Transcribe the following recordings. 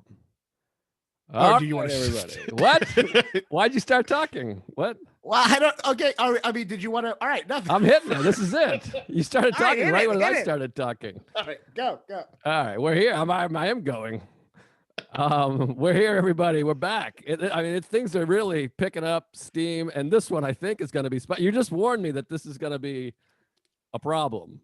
go. Or do you want to everybody? What? Why'd you start talking? What? Well, I don't. Okay. I mean, did you want to? All right. Nothing. I'm hitting it. This is it. You started talking right when I started talking. All right. Go. All right. We're here. I am going. We're here, everybody. We're back. Things are really picking up steam, and this one I think is going to be. You just warned me that this is going to be a problem.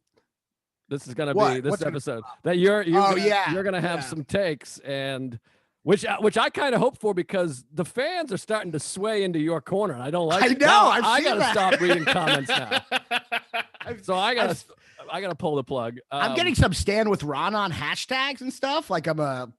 This is going to be this episode that you're going to have some takes and. Which I kind of hope for because the fans are starting to sway into your corner. And I don't like it. I got to stop reading comments now. So I got to pull the plug. I'm getting some stand with Raanan hashtags and stuff. Like I'm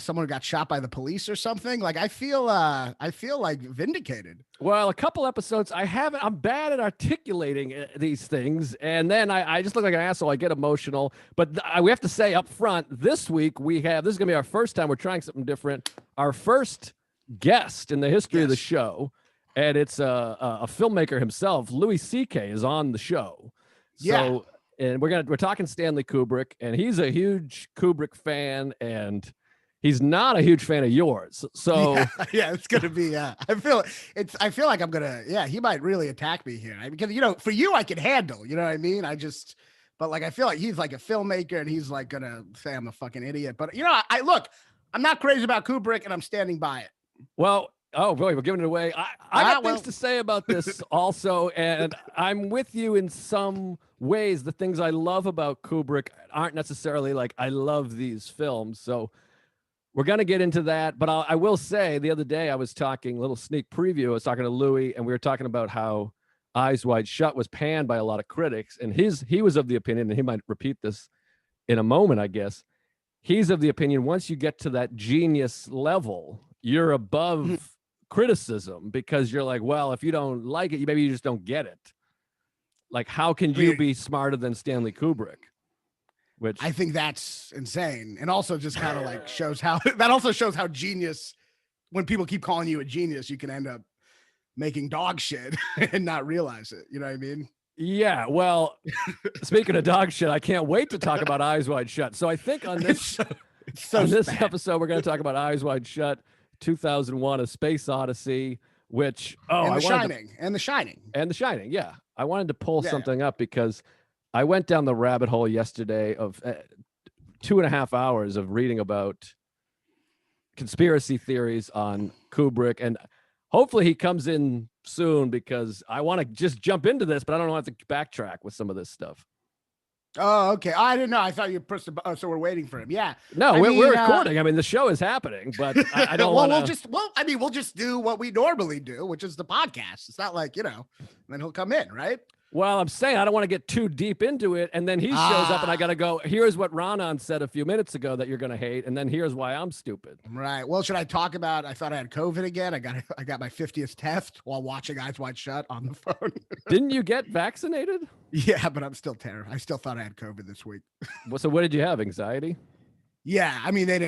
someone who got shot by the police or something. Like I feel like vindicated. Well, a couple episodes I'm bad at articulating these things. And then I just look like an asshole. I get emotional, but we have to say up front this week this is going to be our first time we're trying something different. Our first guest in the history of the show. And it's a filmmaker himself. Louis C.K. is on the show. So, and we're talking Stanley Kubrick, and he's a huge Kubrick fan, and he's not a huge fan of yours. So it's gonna be. I feel like I'm gonna. Yeah, he might really attack me here because for you I can handle. You know what I mean? But like I feel like he's like a filmmaker, and he's like gonna say I'm a fucking idiot. But I'm not crazy about Kubrick, and I'm standing by it. Well. Oh, boy, we're giving it away. I got things to say about this also, and I'm with you in some ways. The things I love about Kubrick aren't necessarily like I love these films. So we're going to get into that. But I will say the other day I was talking, a little sneak preview, I was talking to Louis, and we were talking about how Eyes Wide Shut was panned by a lot of critics. And he was of the opinion, and he might repeat this in a moment, I guess. He's of the opinion once you get to that genius level, you're above criticism because you're like, well, if you don't like it, maybe you just don't get it. Like, how can you be smarter than Stanley Kubrick? Which I think that's insane, and also just kind of like shows how genius. When people keep calling you a genius, you can end up making dog shit and not realize it. You know what I mean? Yeah. Well, speaking of dog shit, I can't wait to talk about Eyes Wide Shut. So I think on this episode, we're going to talk about Eyes Wide Shut. 2001: A Space Odyssey, which The Shining. Yeah, I wanted to pull something up because I went down the rabbit hole yesterday of 2.5 hours of reading about conspiracy theories on Kubrick, and hopefully he comes in soon because I want to just jump into this, but I don't want to have to backtrack with some of this stuff. Oh, okay. I didn't know. I thought you pressed the. So we're waiting for him. Yeah. No, we're recording. I mean, the show is happening, but I don't want to. We'll just do what we normally do, which is the podcast. It's not like then he'll come in, right? Well, I'm saying I don't want to get too deep into it, and then he shows up, and I got to go. Here's what Raanan said a few minutes ago that you're going to hate, and then here's why I'm stupid. Right. Well, should I talk about? I thought I had COVID again. I got my 50th test while watching Eyes Wide Shut on the phone. Didn't you get vaccinated? Yeah, but I'm still terrified. I still thought I had COVID this week. So what did you have? Anxiety? Yeah, I mean, they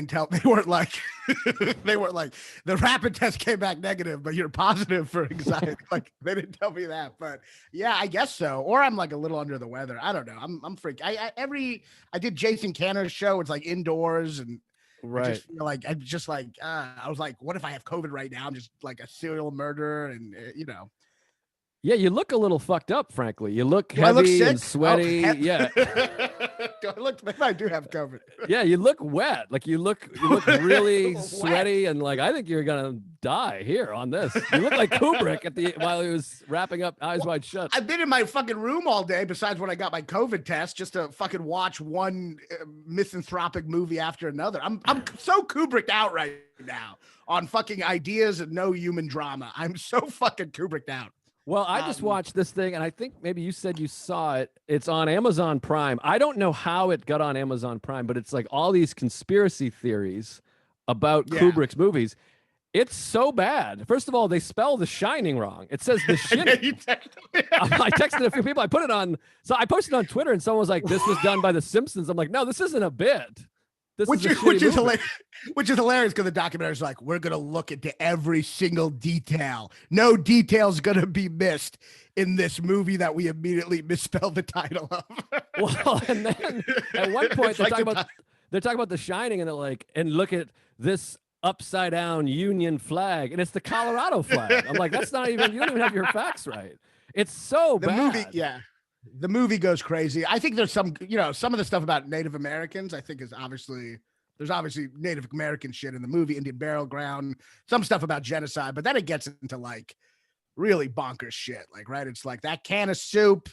weren't like the rapid test came back negative, but you're positive for anxiety. Like they didn't tell me that, but yeah, I guess so. Or I'm like a little under the weather. I don't know. I'm freaked. I did Jason Canner's show. It's like indoors, and right. I just feel like I was like, what if I have COVID right now? I'm just like a serial murderer, and Yeah, you look a little fucked up, frankly. You look heavy and sweaty. Yeah. Maybe I do have COVID. Yeah, you look wet. Like you look really sweaty, and like I think you're gonna die here on this. You look like Kubrick while he was wrapping up Eyes Wide Shut. I've been in my fucking room all day, besides when I got my COVID test, just to fucking watch one misanthropic movie after another. I'm so Kubricked out right now on fucking ideas and no human drama. I'm so fucking Kubricked out. Well, I just watched this thing, and I think maybe you said you saw it. It's on Amazon Prime. I don't know how it got on Amazon Prime, but it's like all these conspiracy theories about Kubrick's movies. It's so bad. First of all, they spell The Shining wrong. It says The Shining. I texted a few people. I put it on. So I posted on Twitter, and someone was like, "This was done by The Simpsons." I'm like, "No, this isn't a bit." Which is hilarious because the documentary is like, we're going to look into every single detail. No detail's going to be missed in this movie that we immediately misspelled the title of. Well, and then at one point they're talking about The Shining, and they're like, and look at this upside down Union flag, and it's the Colorado flag. I'm like, that's not even, you don't even have your facts right. It's so The bad. movie, yeah. The movie goes crazy. I think there's some, some of the stuff about Native Americans, I think there's obviously Native American shit in the movie, Indian Burial Ground, some stuff about genocide, but then it gets into like really bonkers shit. Like, right. It's like that can of soup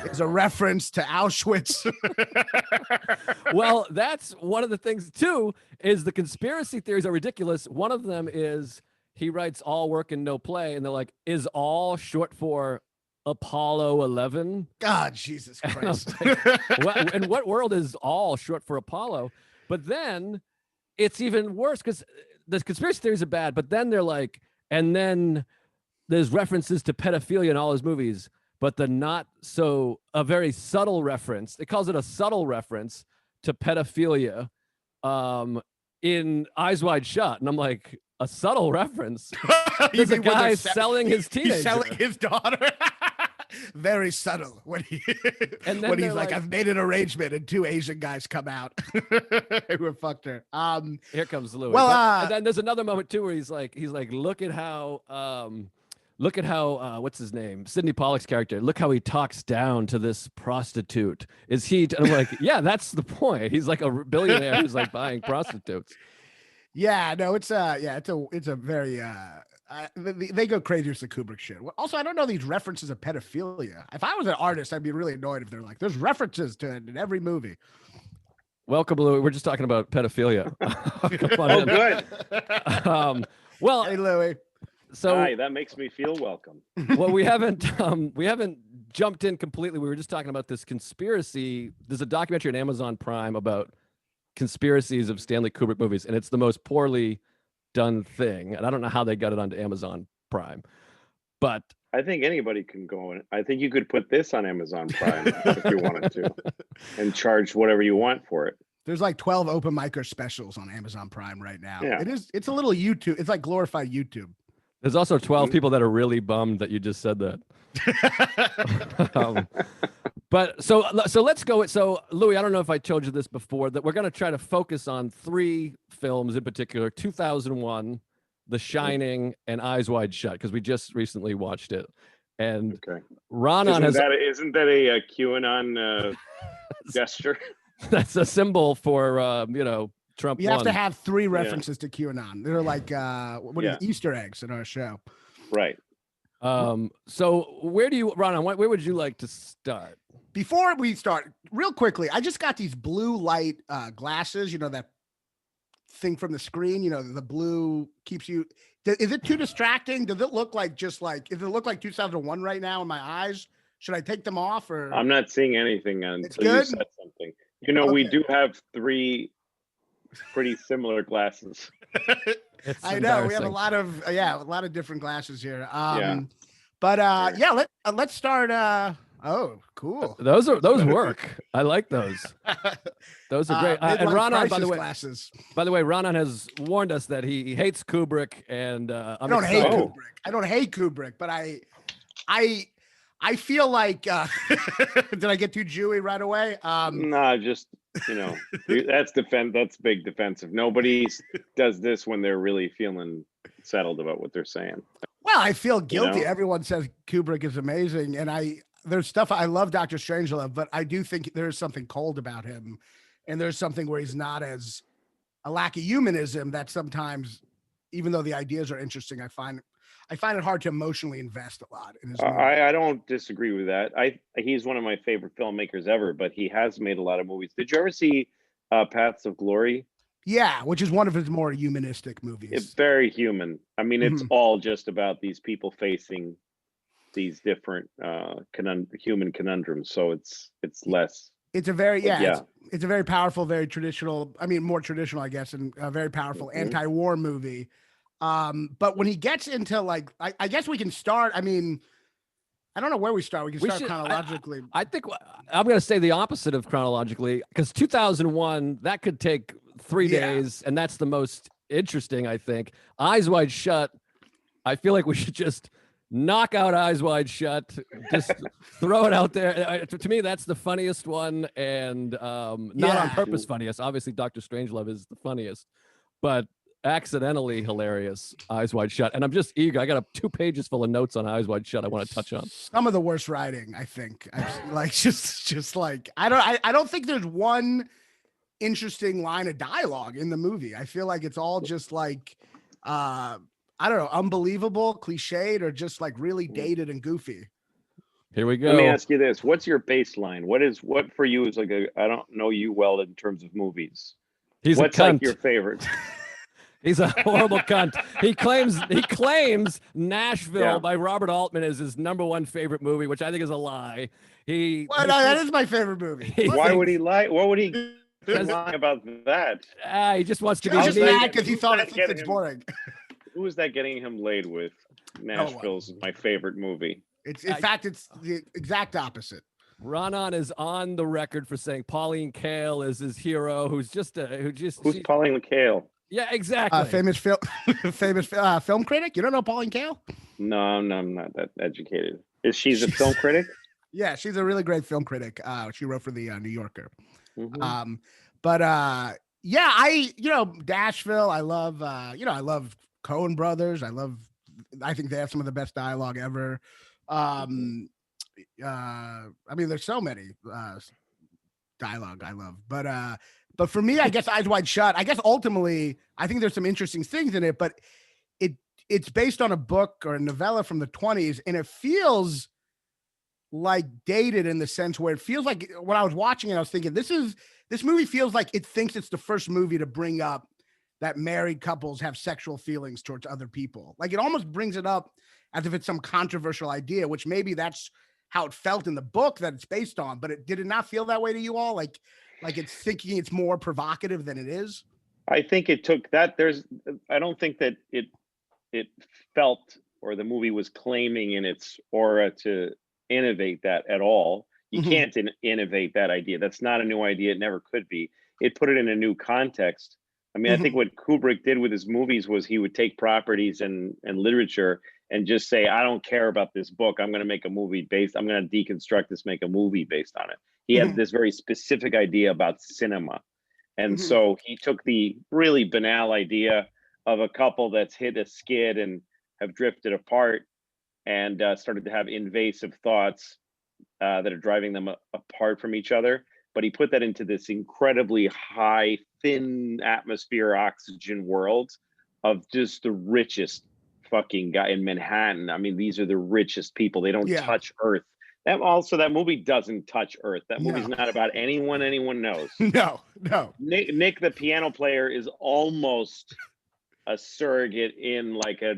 is a reference to Auschwitz. Well, that's one of the things too, is the conspiracy theories are ridiculous. One of them is he writes all work and no play. And they're like, is all short for Apollo 11? God, Jesus Christ. Like, in what world is all short for Apollo? But then it's even worse because the conspiracy theories are bad, but then they're like, and then there's references to pedophilia in all his movies, but a very subtle reference. It calls it a subtle reference to pedophilia in Eyes Wide Shut. And I'm like, a subtle reference? There's a guy selling his teenager. He's selling his daughter. Very subtle when he's like, I've made an arrangement, and two Asian guys come out who fucked her. Here comes Louis. Well, and then there's another moment too where he's like, look at how what's his name? Sidney Pollack's character. Look how he talks down to this prostitute. Is he? And I'm like, yeah, that's the point. He's like a billionaire who's like buying prostitutes. Yeah, no, it's a very they go crazy with the Kubrick shit. Also, I don't know these references of pedophilia. If I was an artist, I'd be really annoyed if they're like, there's references to it in every movie. Welcome, Louis. We're just talking about pedophilia. Good. Well, hey, Louis. So hi, that makes me feel welcome. Well, we haven't jumped in completely. We were just talking about this conspiracy. There's a documentary on Amazon Prime about conspiracies of Stanley Kubrick movies, and it's the most poorly done thing. And I don't know how they got it onto Amazon Prime, but I think anybody can go in. I think you could put this on Amazon Prime if you wanted to, and charge whatever you want for it. There's like 12 open micer specials on Amazon Prime right now. Yeah. It's a little YouTube. It's like glorified YouTube. There's also 12 people that are really bummed that you just said that. But so let's go. So Louis, I don't know if I told you this before, that we're going to try to focus on 3 films in particular: 2001, The Shining, and Eyes Wide Shut, because we just recently watched it. And okay. Raanan isn't that a QAnon gesture? That's a symbol for Trump. We have to have 3 references to QAnon. They're like Easter eggs in our show. Right. So Raanan, where would you like to start? Before we start, real quickly, I just got these blue light glasses, that thing from the screen, the blue keeps you. Is it too distracting? Does it look like does it look like 2001 right now in my eyes? Should I take them off, or? I'm not seeing anything until you said something. Okay. We do have 3 pretty similar glasses. I know we have a lot of different glasses here. But let's start. Oh, cool. Those work. I like those. Those are great. And Raanan, by the way, glasses. By the way, Raanan has warned us that he hates Kubrick, and I don't hate Kubrick. I don't hate Kubrick, but I feel like did I get too Jewy right away? No, just that's big defensive. Nobody does this when they're really feeling settled about what they're saying. Well, I feel guilty. Everyone says Kubrick is amazing, and there's stuff I love Dr. Strangelove, but I do think there's something cold about him, and there's something where he's not as a lack of humanism that sometimes, even though the ideas are interesting, I find it hard to emotionally invest a lot in his movie. I don't disagree with that. He's one of my favorite filmmakers ever, but he has made a lot of movies. Did you ever see Paths of Glory? Yeah, which is one of his more humanistic movies. It's very human. I mean, it's all just about these people facing these different human conundrums. So it's less. It's a very it's a very powerful, very traditional. I mean, more traditional, I guess, and a very powerful anti-war movie. But when he gets into I guess we can start. I mean, I don't know where we start. We can start chronologically. I think I'm going to say the opposite of chronologically, because 2001, that could take 3 days, and that's the most interesting, I think. Eyes Wide Shut, I feel like we should just knock out Eyes Wide Shut. Just throw it out there. To me, that's the funniest one, and not on purpose funniest. Obviously, Dr. Strangelove is the funniest, but accidentally hilarious. Eyes Wide Shut, and I'm just eager. I got 2 pages full of notes on Eyes Wide Shut. I want to touch on some of the worst writing. I think, like just like I don't think there's one interesting line of dialogue in the movie. I feel like it's all just like I don't know, unbelievable, cliched, or just like really dated and goofy. Here we go. Let me ask you this: what's your baseline? What for you is like I don't know you well in terms of movies. What's like your favorite? He's a horrible cunt. He claims Nashville by Robert Altman is his #1 favorite movie, which I think is a lie. That is my favorite movie. Why would he lie? What would he lie about that? He just wants to be just mad because he thought it's boring. Who is that getting him laid with? Nashville's my favorite movie. It's in fact, it's the exact opposite. Raanan is on the record for saying Pauline Kael is his hero, who's Pauline Kael? Yeah, exactly. Famous film critic. You don't know Pauline Kael? No, I'm not that educated. Is she a film critic? Yeah, she's a really great film critic. She wrote for the New Yorker. Mm-hmm. Nashville. I love. I love Coen Brothers. I think they have some of the best dialogue ever. I mean, there's so many dialogue I love, but for me, I guess Eyes Wide Shut. I guess ultimately, I think there's some interesting things in it, but it's based on a book or a novella from the 1920s, and it feels like dated in the sense where it feels like when I was watching it, I was thinking this movie feels like it thinks it's the first movie to bring up that married couples have sexual feelings towards other people. Like it almost brings it up as if it's some controversial idea, which maybe that's how it felt in the book that it's based on, but did it not feel that way to you all? Like it's thinking it's more provocative than it is? I think it took that. I don't think that it felt, or the movie was claiming in its aura to innovate that at all. You can't innovate that idea. That's not a new idea. It never could be. It put it in a new context. I mean, I think what Kubrick did with his movies was he would take properties and literature and just say, I don't care about this book. I'm going to make a movie I'm going to deconstruct this, make a movie based on it. He had this very specific idea about cinema. And so he took the really banal idea of a couple that's hit a skid and have drifted apart and started to have invasive thoughts that are driving them apart from each other. But he put that into this incredibly high, thin atmosphere, oxygen world of just the richest fucking guy in Manhattan. I mean, these are the richest people. They don't touch Earth. That movie doesn't touch Earth. That movie's not about anyone knows. No. Nick, the piano player, is almost a surrogate in like a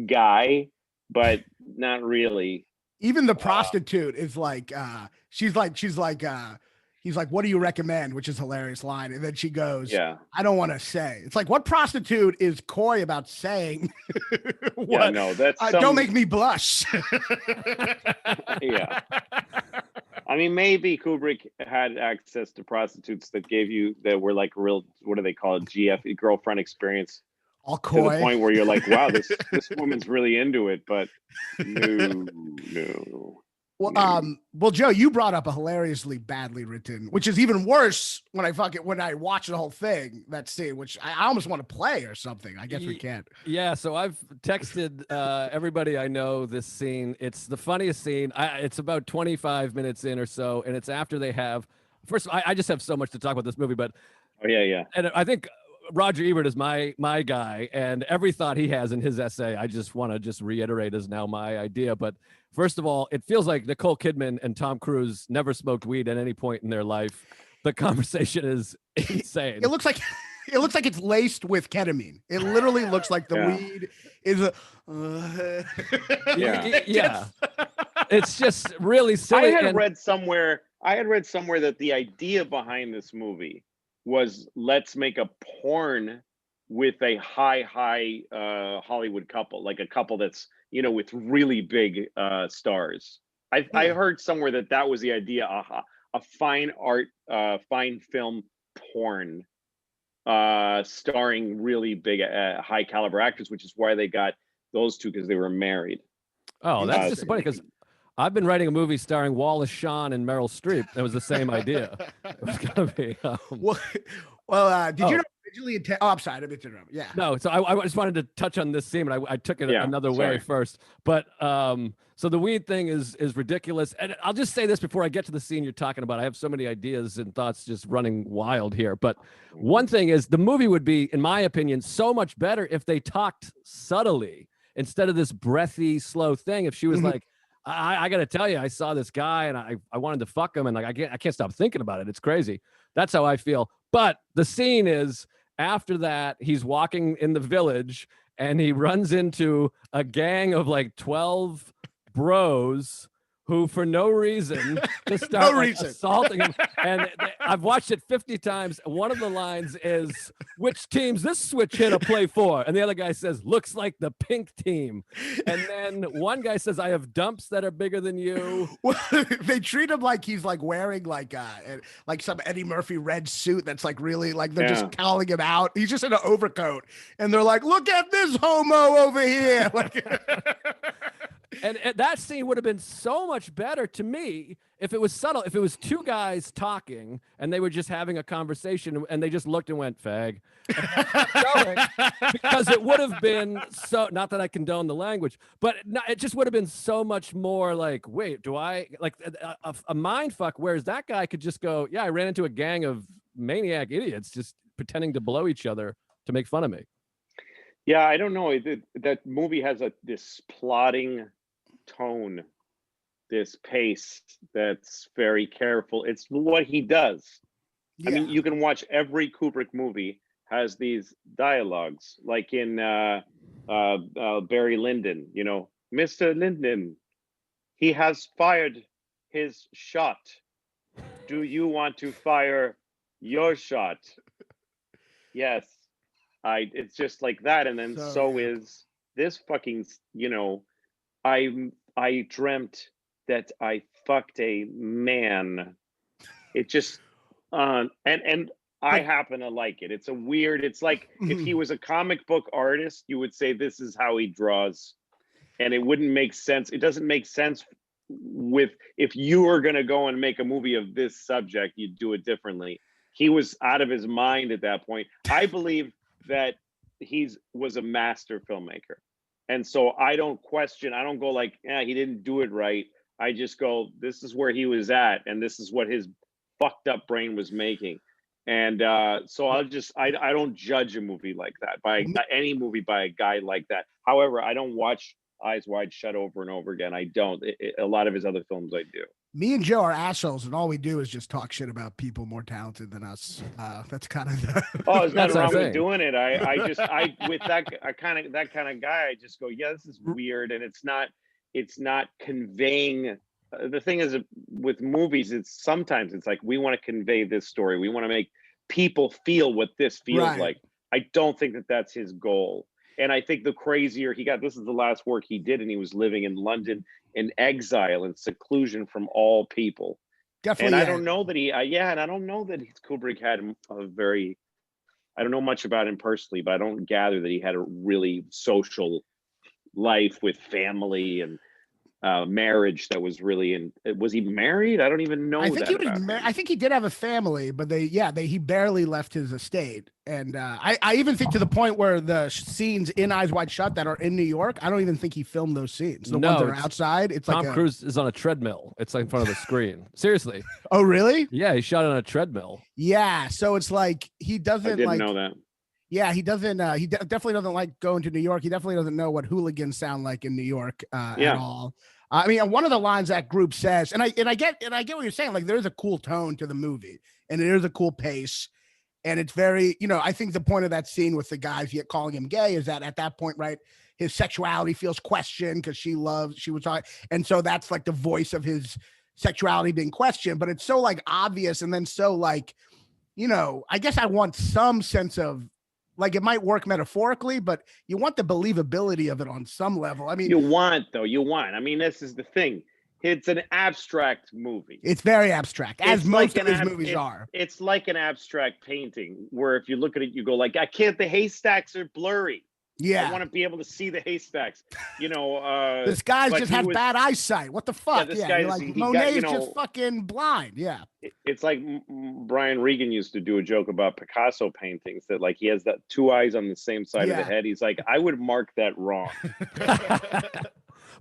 guy, but not really. Even the prostitute is like, he's like, what do you recommend? Which is a hilarious line. And then she goes, I don't want to say. It's like, what prostitute is coy about saying? Don't make me blush. Yeah. I mean, maybe Kubrick had access to prostitutes that were like real, what do they call it? GF, girlfriend experience. All coy. To the point where you're like, wow, this woman's really into it, but no. Well, Joe, you brought up a hilariously badly written, which is even worse when I watch the whole thing, that scene, which I almost want to play or something. I guess we can't. Yeah, so I've texted everybody I know this scene. It's the funniest scene. It's about 25 minutes in or so, and it's after they have. First, I just have so much to talk about this movie, but and I think Roger Ebert is my guy, and every thought he has in his essay, I just want to reiterate is now my idea. But first of all, it feels like Nicole Kidman and Tom Cruise never smoked weed at any point in their life. The conversation is insane. It looks like it's laced with ketamine. It literally looks like the weed is a. It's just really silly. I had read somewhere that the idea behind this movie was, let's make a porn with a high Hollywood couple, like a couple that's, with really big stars. I heard somewhere that was the idea, a fine art, fine film porn starring really big, high caliber actors, which is why they got those two, because they were married. Oh, that's disappointing because I've been writing a movie starring Wallace Shawn and Meryl Streep. It was the same idea. It was gonna be. Did you know originally intend? Oh, I'm sorry, I didn't mean to interrupt. Yeah. No, so I just wanted to touch on this scene, but I took it another way first. But so the weed thing is ridiculous, and I'll just say this before I get to the scene you're talking about. I have so many ideas and thoughts just running wild here. But one thing is, the movie would be, in my opinion, so much better if they talked subtly instead of this breathy, slow thing. If she was like, I got to tell you, I saw this guy and I wanted to fuck him, and like I can't stop thinking about it. It's crazy. That's how I feel. But the scene is, after that, he's walking in the village and he runs into a gang of like 12 bros who, for no reason, just start assaulting him. And I've watched it 50 times. One of the lines is, "Which team's this switch hitter play for?" And the other guy says, "Looks like the pink team." And then one guy says, "I have dumps that are bigger than you." Well, they treat him like he's like wearing like some Eddie Murphy red suit that's like really like they're just calling him out. He's just in an overcoat, and they're like, "Look at this homo over here." And that scene would have been so much better to me if it was subtle, if it was two guys talking and they were just having a conversation and they just looked and went, "Fag." Because it would have been so, not that I condone the language, but it just would have been so much more like, wait, do I, like a mind fuck, whereas that guy could just go, "Yeah, I ran into a gang of maniac idiots just pretending to blow each other to make fun of me." Yeah, I don't know. That movie has this plodding tone, this pace that's very careful. It's what he does. I mean, you can watch every Kubrick movie has these dialogues, like in Barry Lyndon, "Mr. Lyndon, he has fired his shot. Do you want to fire your shot?" Yes. It's just like that. And then so is this fucking, I dreamt that I fucked a man. It just and I happen to like it. It's like if he was a comic book artist, you would say this is how he draws, and it wouldn't make sense. It doesn't make sense if you were going to go and make a movie of this subject, you'd do it differently. He was out of his mind at that point. I believe that he was a master filmmaker. And so I don't go like, he didn't do it right. I just go, this is where he was at, and this is what his fucked up brain was making. And so I don't judge a movie like that, by any movie by a guy like that. However, I don't watch Eyes Wide Shut over and over again. I don't. A lot of his other films I do. Me and Joe are assholes, and all we do is just talk shit about people more talented than us. That's kind of the. Oh, there's nothing wrong with doing it. I with that kind of guy, I just go, yeah, this is weird, and it's not conveying. The thing is, with movies, sometimes it's like we want to convey this story. We want to make people feel what this feels like. I don't think that that's his goal. And I think the crazier he got, this is the last work he did, and he was living in London in exile and seclusion from all people. Definitely. And I don't know that and I don't know that Kubrick had I don't know much about him personally, but I don't gather that he had a really social life with family and marriage that was really was he married? I don't even know. I think he was I think he did have a family, but he barely left his estate. And I even think to the point where the scenes in Eyes Wide Shut that are in New York, I don't even think he filmed those scenes. The ones that are outside, it's Tom Cruise is on a treadmill. It's like in front of the screen. Seriously. Oh, really? Yeah, he shot on a treadmill. Yeah, so it's like he doesn't. I didn't know that. Yeah, he doesn't. He definitely doesn't like going to New York. He definitely doesn't know what hooligans sound like in New York at all. I mean, one of the lines that group says, and I get what you're saying. Like, there's a cool tone to the movie, and there's a cool pace, and it's very, I think the point of that scene with the guys yet calling him gay is that at that point, right, his sexuality feels questioned because she was talking, and so that's like the voice of his sexuality being questioned. But it's so like obvious, and then so like, I guess I want some sense of. Like, it might work metaphorically, but you want the believability of it on some level. I mean, you want. I mean, this is the thing. It's an abstract movie. It's very abstract, as most of his movies are. It's like an abstract painting where if you look at it, you go like, the haystacks are blurry. Yeah. I want to be able to see the haystacks. You know, this guy but just he has was- bad eyesight. What the fuck? this Yeah, guy you're is- like he Monet got, you is know, just fucking blind. Yeah. it's like Brian Regan used to do a joke about Picasso paintings that like he has that two eyes on the same side of the Yeah. head. He's like, I would mark that wrong.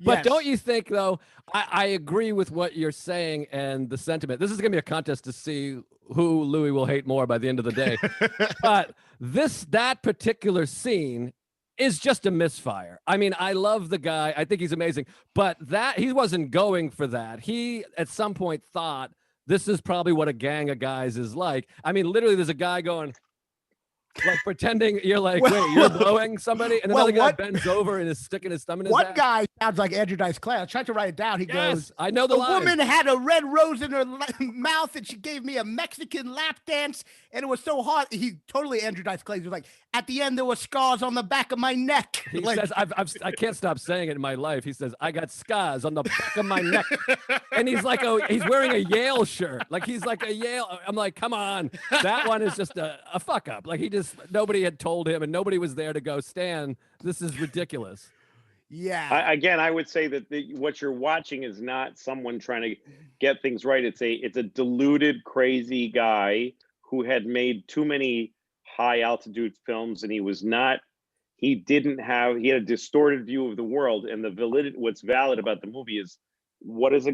But Yes. don't you think, though, I agree with what you're saying and the sentiment. This is going to be a contest to see who Louis will hate more by the end of the day. But that particular scene is just a misfire. I mean, I love the guy. I think he's amazing. But he wasn't going for that. He, at some point, thought this is probably what a gang of guys is like. I mean, literally, there's a guy going, like pretending you're like, Well- wait, you're blowing somebody, and Well, another guy what- bends over and is sticking his thumb in his What ass. guy sounds like Andrew Dice Clay? I tried to write it down. He Yes, goes, I know the a line. woman had a red rose in her mouth and she gave me a Mexican lap dance and it was so hot. He totally Andrew Dice Clay. He was like, at the end, there were scars on the back of my neck. He Like, says, I can't stop saying it in my life. He says, I got scars on the back of my neck. And he's like, he's wearing a Yale shirt. Like he's like a Yale. I'm like, come on. That one is just a fuck up. Like nobody had told him and nobody was there to go, Stan, this is ridiculous. yeah. I would say that what you're watching is not someone trying to get things right. It's a deluded, crazy guy who had made too many high altitude films, and he had a distorted view of the world. And what's valid about the movie is how does a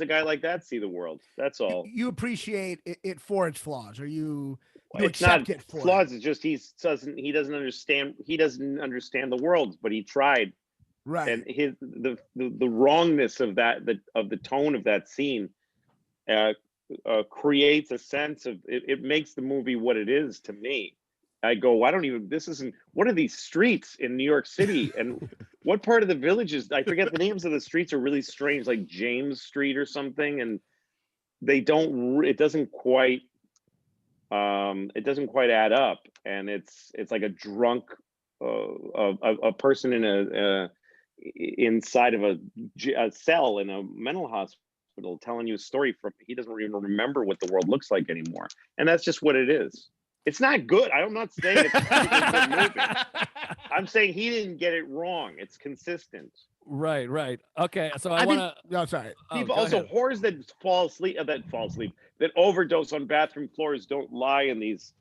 guy like that see the world? That's all. You appreciate it for its flaws, or you It's accept not it for flaws. It's just he doesn't understand the world, but he tried. right. And the wrongness of the tone of that scene creates a sense of it makes the movie what it is to me. I go, what are these streets in New York City, and what part of the villages? I forget the names of the streets are really strange, like James Street or something, and it doesn't quite add up, and it's like a drunk a person inside of a cell in a mental hospital telling you a story he doesn't even remember what the world looks like anymore, and that's just what it is. It's not good. I'm not saying it's a good movie. I'm saying he didn't get it wrong. It's consistent. Right. Okay, so I want to. No, sorry. People go also ahead. whores that overdose on bathroom floors don't lie in these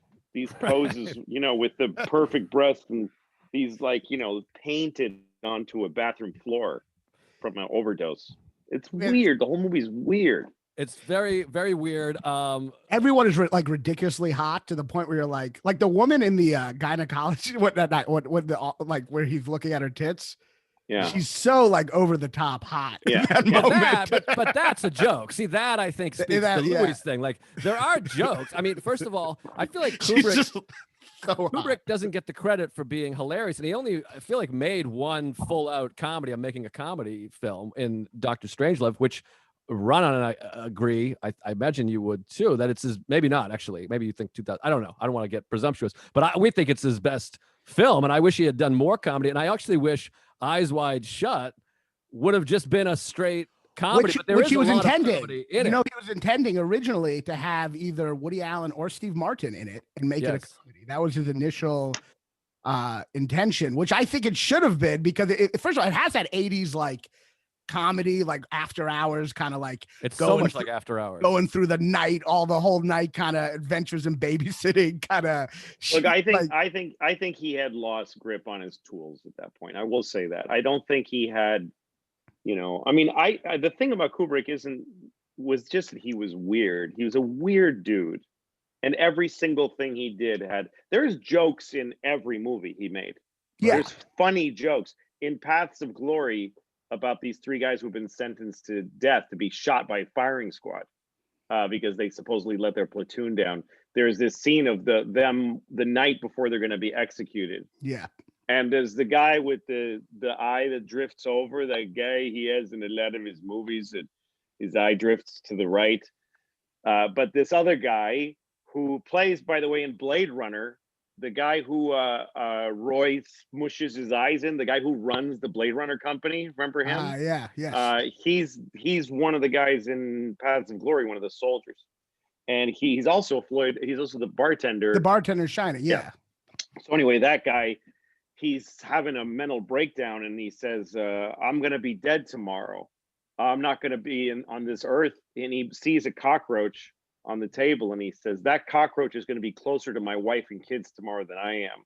poses, with the perfect breasts and these painted onto a bathroom floor from an overdose. It's weird. The whole movie's weird. It's very, very weird. Everyone is like ridiculously hot to the point where you're like the woman in the gynecology, where he's looking at her tits. Yeah. She's so like over the top hot. Yeah. In that Yeah, moment. but that's a joke. See, that I think speaks to Louis' thing. Like there are jokes. I mean, first of all, I feel like She's Kubrick. just so hot. Kubrick doesn't get the credit for being hilarious, and he only, I feel like, made one full-out comedy. I'm making a comedy film in Dr. Strangelove, which Raanan and I agree. I imagine you would too. That it's maybe not actually. Maybe you think 2000. I don't know. I don't want to get presumptuous, but we think it's his best film, and I wish he had done more comedy. And I actually wish Eyes Wide Shut would have just been a straight comedy. But there is he a was lot intending. of comedy in it. He was intending originally to have either Woody Allen or Steve Martin in it and make it a Yes. comedy. That was his initial intention, which I think it should have been, because first of all, it has that 80s like comedy, like After Hours, kind of like It's so much like After Hours. going through the night, the whole night kind of adventures in babysitting kind of. Look, I think he had lost grip on his tools at that point. I will say that. I don't think he had, I mean, the thing about Kubrick was just that he was weird. He was a weird dude. And every single thing he did there's jokes in every movie he made. Yeah. There's funny jokes in Paths of Glory about these three guys who've been sentenced to death to be shot by a firing squad because they supposedly let their platoon down. There's this scene of them the night before they're going to be executed. Yeah. And there's the guy with the eye that drifts over, that guy he has in a lot of his movies, that his eye drifts to the right. But this other guy who plays, by the way, in Blade Runner, the guy who Roy smushes his eyes in, the guy who runs the Blade Runner company, remember him? Yeah. He's one of the guys in Paths of Glory, one of the soldiers. And he's also the bartender. The bartender Shining, yeah. So anyway, that guy, he's having a mental breakdown, and he says, I'm gonna be dead tomorrow. I'm not gonna be on this earth. And he sees a cockroach on the table, and he says, that cockroach is gonna be closer to my wife and kids tomorrow than I am.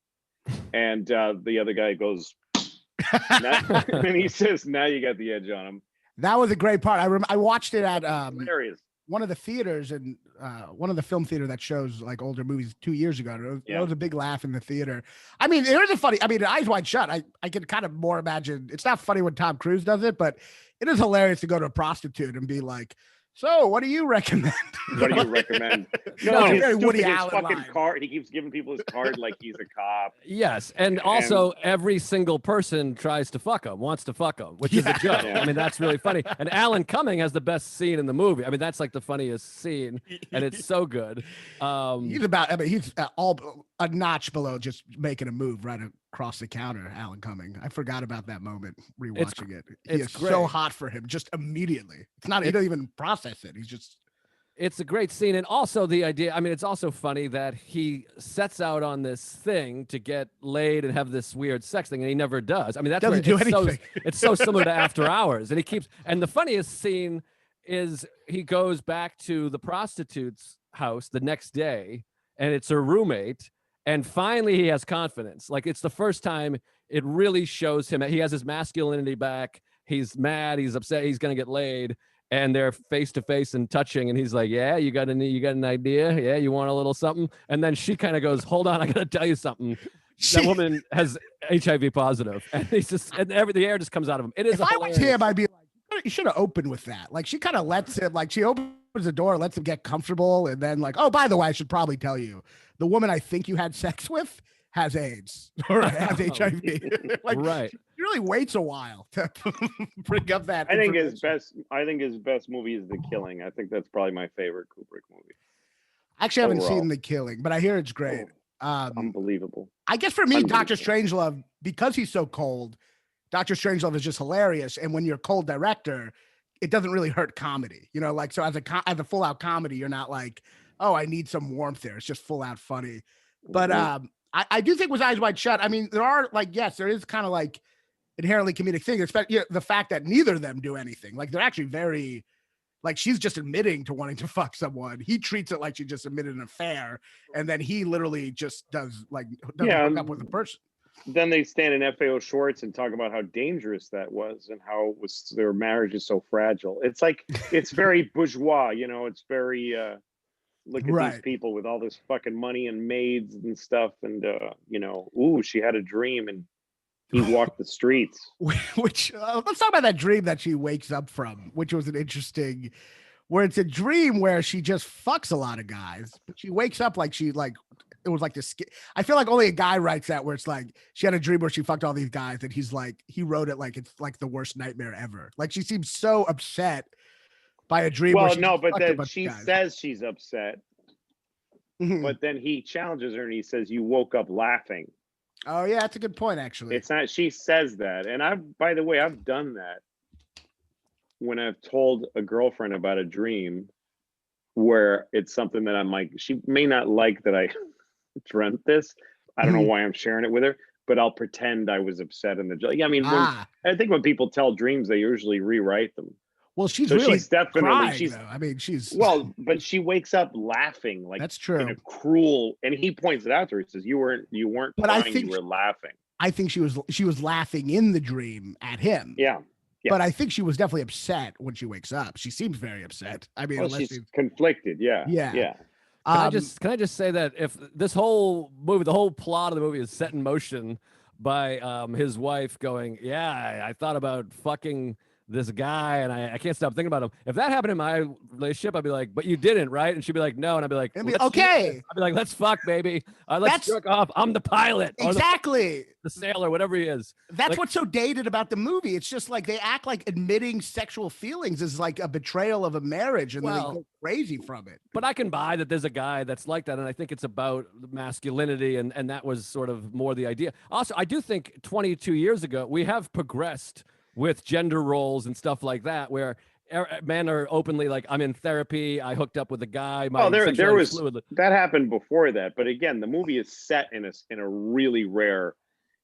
And the other guy goes, and he says, now you got the edge on him. That was a great part. I watched it at Hilarious. one of the theaters and one of the film theater that shows like older movies 2 years ago. It was a big laugh in the theater. I mean, there is a funny, I mean, Eyes Wide Shut, I can kind of more imagine, it's not funny when Tom Cruise does it, but it is hilarious to go to a prostitute and be like, so what do you recommend? What do you recommend? No, his Woody Allen fucking line. card. He keeps giving people his card like he's a cop. Yes, and also every single person tries to fuck him, wants to fuck him, which is a joke. I mean, that's really funny. And Alan Cumming has the best scene in the movie. I mean, that's like the funniest scene, and it's so good. He's all a notch below just making a move right across the counter. Alan Cumming. I forgot about that moment rewatching it. It's so hot for him just immediately. It's not. He doesn't even process it. He's just. It's a great scene, and also the idea. I mean, it's also funny that he sets out on this thing to get laid and have this weird sex thing, and he never does. I mean, that's doesn't do anything. It's so similar to After Hours, and he keeps. And the funniest scene is he goes back to the prostitute's house the next day, and it's her roommate, and finally he has confidence. Like it's the first time it really shows him. He has his masculinity back. He's mad. He's upset. He's gonna get laid. And they're face to face and touching, and he's like, "Yeah, you got an idea? Yeah, you want a little something?" And then she kind of goes, "Hold on, I gotta tell you something. That woman has HIV positive," and he's just, and the air just comes out of him. It is. If I was him, I'd be like, "You should have opened with that." Like she kind of lets him, like she opens the door, lets him get comfortable, and then like, "Oh, by the way, I should probably tell you, the woman I think you had sex with has AIDS or has HIV." Like, right. He really waits a while to bring up that. I think his best movie is The Killing. I think that's probably my favorite Kubrick movie. I actually haven't seen The Killing, but I hear it's great. Unbelievable. I guess for me, Dr. Strangelove, because he's so cold, Dr. Strangelove is just hilarious. And when you're a cold director, it doesn't really hurt comedy, you know, like, so as a full out comedy, you're not like, oh, I need some warmth there. It's just full out funny. But I do think with Eyes Wide Shut, I mean, there are like, yes, there is kind of like inherently comedic thing, especially the fact that neither of them do anything. Like they're actually very, like she's just admitting to wanting to fuck someone. He treats it like she just admitted an affair, and then he literally just doesn't hook up with a person. Then they stand in FAO shorts and talk about how dangerous that was and how their marriage is so fragile. It's like, it's very bourgeois, you know, it's very, look at these people with all this fucking money and maids and stuff. And, you know, ooh, she had a dream and he walked the streets. Which let's talk about that dream that she wakes up from, which was an interesting, where it's a dream where she just fucks a lot of guys, but she wakes up like it was like this. I feel like only a guy writes that, where it's like she had a dream where she fucked all these guys, and he's like, he wrote it like it's like the worst nightmare ever. Like she seems so upset by a dream. Well, no, but then she says she's upset, but then he challenges her and he says, "You woke up laughing." Oh yeah, that's a good point. Actually, it's not. She says that, and by the way, I've done that when I've told a girlfriend about a dream where it's something that I'm like, she may not like that I dreamt this. I don't know why I'm sharing it with her, but I'll pretend I was upset in the dream. I mean, I think when people tell dreams, they usually rewrite them. Well, she's definitely crying, though. I mean, but she wakes up laughing, like that's true. In a cruel, and he points it out to her. He says, "You weren't but crying, you were laughing." I think she was laughing in the dream at him. Yeah. But I think she was definitely upset when she wakes up. She seems very upset. I mean, she's conflicted. Yeah. Yeah. Can I just say that if this whole movie, the whole plot of the movie is set in motion by his wife going, "Yeah, I thought about fucking this guy and I can't stop thinking about him." If that happened in my relationship, I'd be like, "But you didn't, right?" And she'd be like, "No." And I'd be like, "Okay." I'd be like, "Let's fuck, baby. Let's jerk off. I'm the pilot." Exactly. The sailor, whatever he is. That's like, what's so dated about the movie. It's just like they act like admitting sexual feelings is like a betrayal of a marriage, and then they go crazy from it. But I can buy that there's a guy that's like that, and I think it's about masculinity, and that was sort of more the idea. Also, I do think 22 years ago, we have progressed with gender roles and stuff like that, where men are openly like, "I'm in therapy. I hooked up with a guy." There was that happened before that, but again, the movie is set in a really rare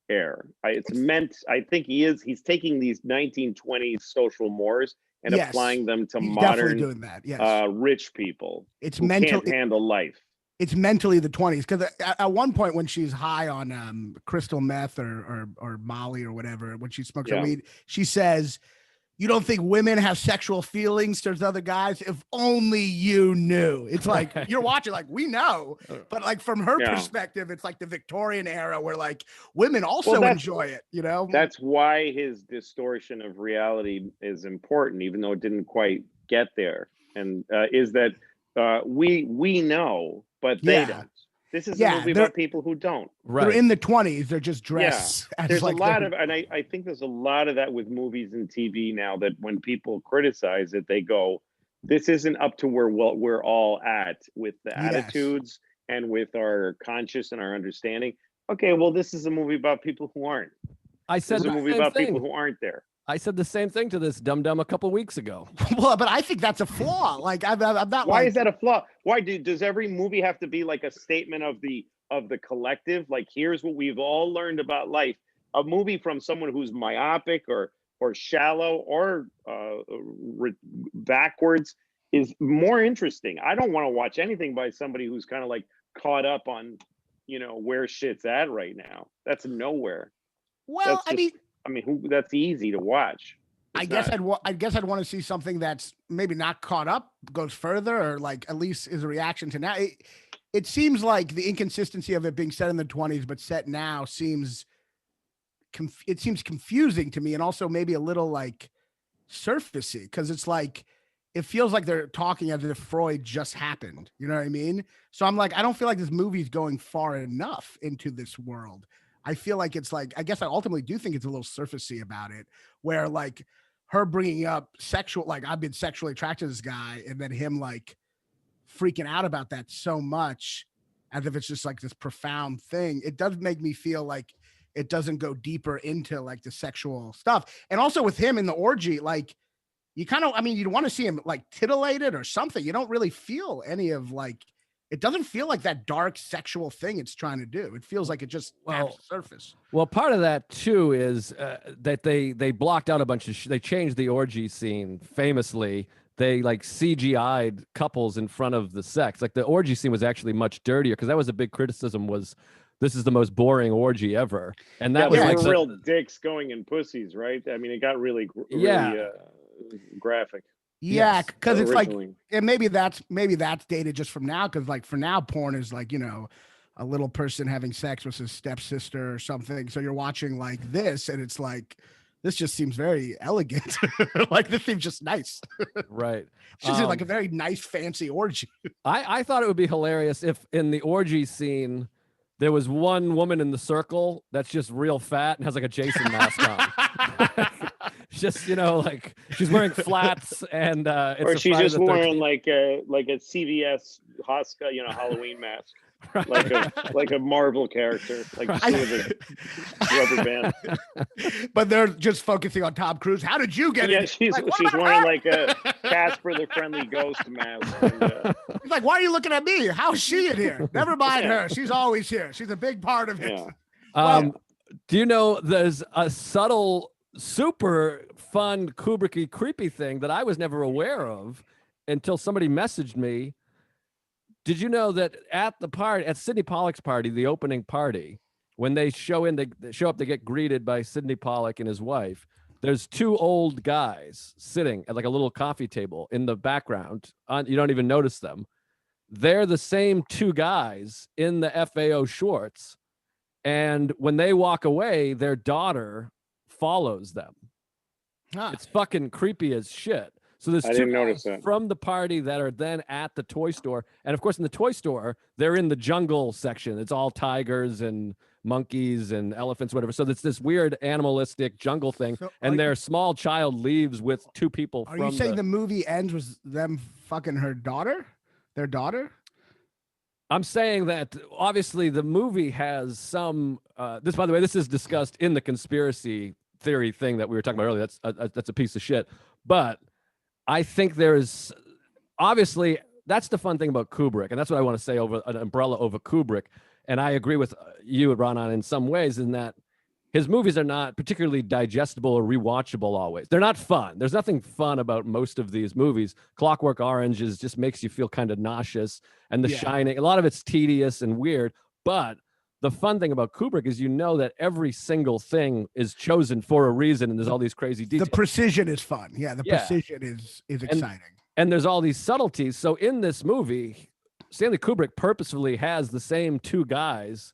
air. I think he's taking these 1920s social mores and Yes, applying them to he's definitely modern doing that. Yes, rich people it's who can't handle life. It's mentally the 20s, because at one point when she's high on crystal meth or Molly or whatever, when she smokes her weed, she says, "You don't think women have sexual feelings towards other guys? If only you knew." It's like, you're watching, like, we know, but like from her perspective, it's like the Victorian era where like women also enjoy it, you know? That's why his distortion of reality is important, even though it didn't quite get there. And is that we know, but they don't. This is a movie about people who don't. Right. They're in the 20s. They're just dressed. There's like a lot of, and I think there's a lot of that with movies and TV now, that when people criticize it, they go, this isn't up to where we're all at with the attitudes and with our conscious and our understanding. Okay, well, this is a movie about people who aren't. This is a movie about people who aren't there. I said the same thing to this dum-dum a couple weeks ago. Well, but I think that's a flaw. Like, I'm not. Why is that a flaw? Why does every movie have to be like a statement of the collective? Like, here's what we've all learned about life. A movie from someone who's myopic or shallow or backwards is more interesting. I don't want to watch anything by somebody who's kind of like caught up on, where shit's at right now. That's nowhere. Well, that's easy to watch. I guess I'd want to see something that's maybe not caught up, goes further, or like at least is a reaction to now. It seems like the inconsistency of it being set in the 20s but set now seems confusing to me, and also maybe a little like surfacey, because it's like it feels like they're talking as if Freud just happened. You know what I mean? So I'm like, I don't feel like this movie's going far enough into this world. I feel like it's like, I guess I ultimately do think it's a little surfacey about it, where like her bringing up sexual, like I've been sexually attracted to this guy, and then him like freaking out about that so much as if it's just like this profound thing. It does make me feel like it doesn't go deeper into like the sexual stuff. And also with him in the orgy, like you kind of, you'd want to see him like titillated or something. You don't really feel any of like, it doesn't feel like that dark sexual thing it's trying to do. It feels like it just taps the surface. Well, part of that too is that they blocked out a bunch of they changed the orgy scene famously. They like CGI'd couples in front of the sex. Like the orgy scene was actually much dirtier, because that was a big criticism, was this is the most boring orgy ever. And that was like real dicks going in pussies, right? It got really graphic. Yeah, because it's like, and maybe that's dated just from now, because like for now, porn is like, a little person having sex with his stepsister or something. So you're watching like this, and it's like, this just seems very elegant. Like this seems just nice. Right. It's just like a very nice, fancy orgy. I thought it would be hilarious if in the orgy scene there was one woman in the circle that's just real fat and has like a Jason mask on. Just like she's wearing flats, and or she's just wearing like a CVS Hoska, Halloween mask, right. like a Marvel character, like with a rubber band. But they're just focusing on Tom Cruise. How did you get it? She's wearing like a Casper the Friendly Ghost mask. And, he's like, why are you looking at me? How's she in here? Never mind her. She's always here. She's a big part of it. Yeah. Do you know there's a subtle, super fun Kubrick-y creepy thing that I was never aware of until somebody messaged me. Did you know that at Sidney Pollack's party, the opening party, when they show up, they get greeted by Sidney Pollack and his wife. There's two old guys sitting at like a little coffee table in the background. You don't even notice them. They're the same two guys in the FAO shorts. And when they walk away, their daughter follows them. Huh. It's fucking creepy as shit. So there's two guys from the party that are then at the toy store. And of course, in the toy store, they're in the jungle section. It's all tigers and monkeys and elephants, whatever. So it's this weird animalistic jungle thing. So and their small child leaves with two people. Are you saying the movie ends with them fucking their daughter? I'm saying that obviously the movie has some, this, by the way, this is discussed in the conspiracy theory thing that we were talking about earlier. That's a piece of shit. But I think there's obviously, that's the fun thing about Kubrick. And that's what I want to say over an umbrella over Kubrick. And I agree with you, Raanan, in some ways, in that his movies are not particularly digestible or rewatchable always. They're not fun. There's nothing fun about most of these movies. Clockwork Orange just makes you feel kind of nauseous. And The Shining, a lot of it's tedious and weird. But the fun thing about Kubrick is that every single thing is chosen for a reason, and there's all these crazy details. The precision is fun. Yeah, the precision is exciting. And there's all these subtleties. So in this movie, Stanley Kubrick purposefully has the same two guys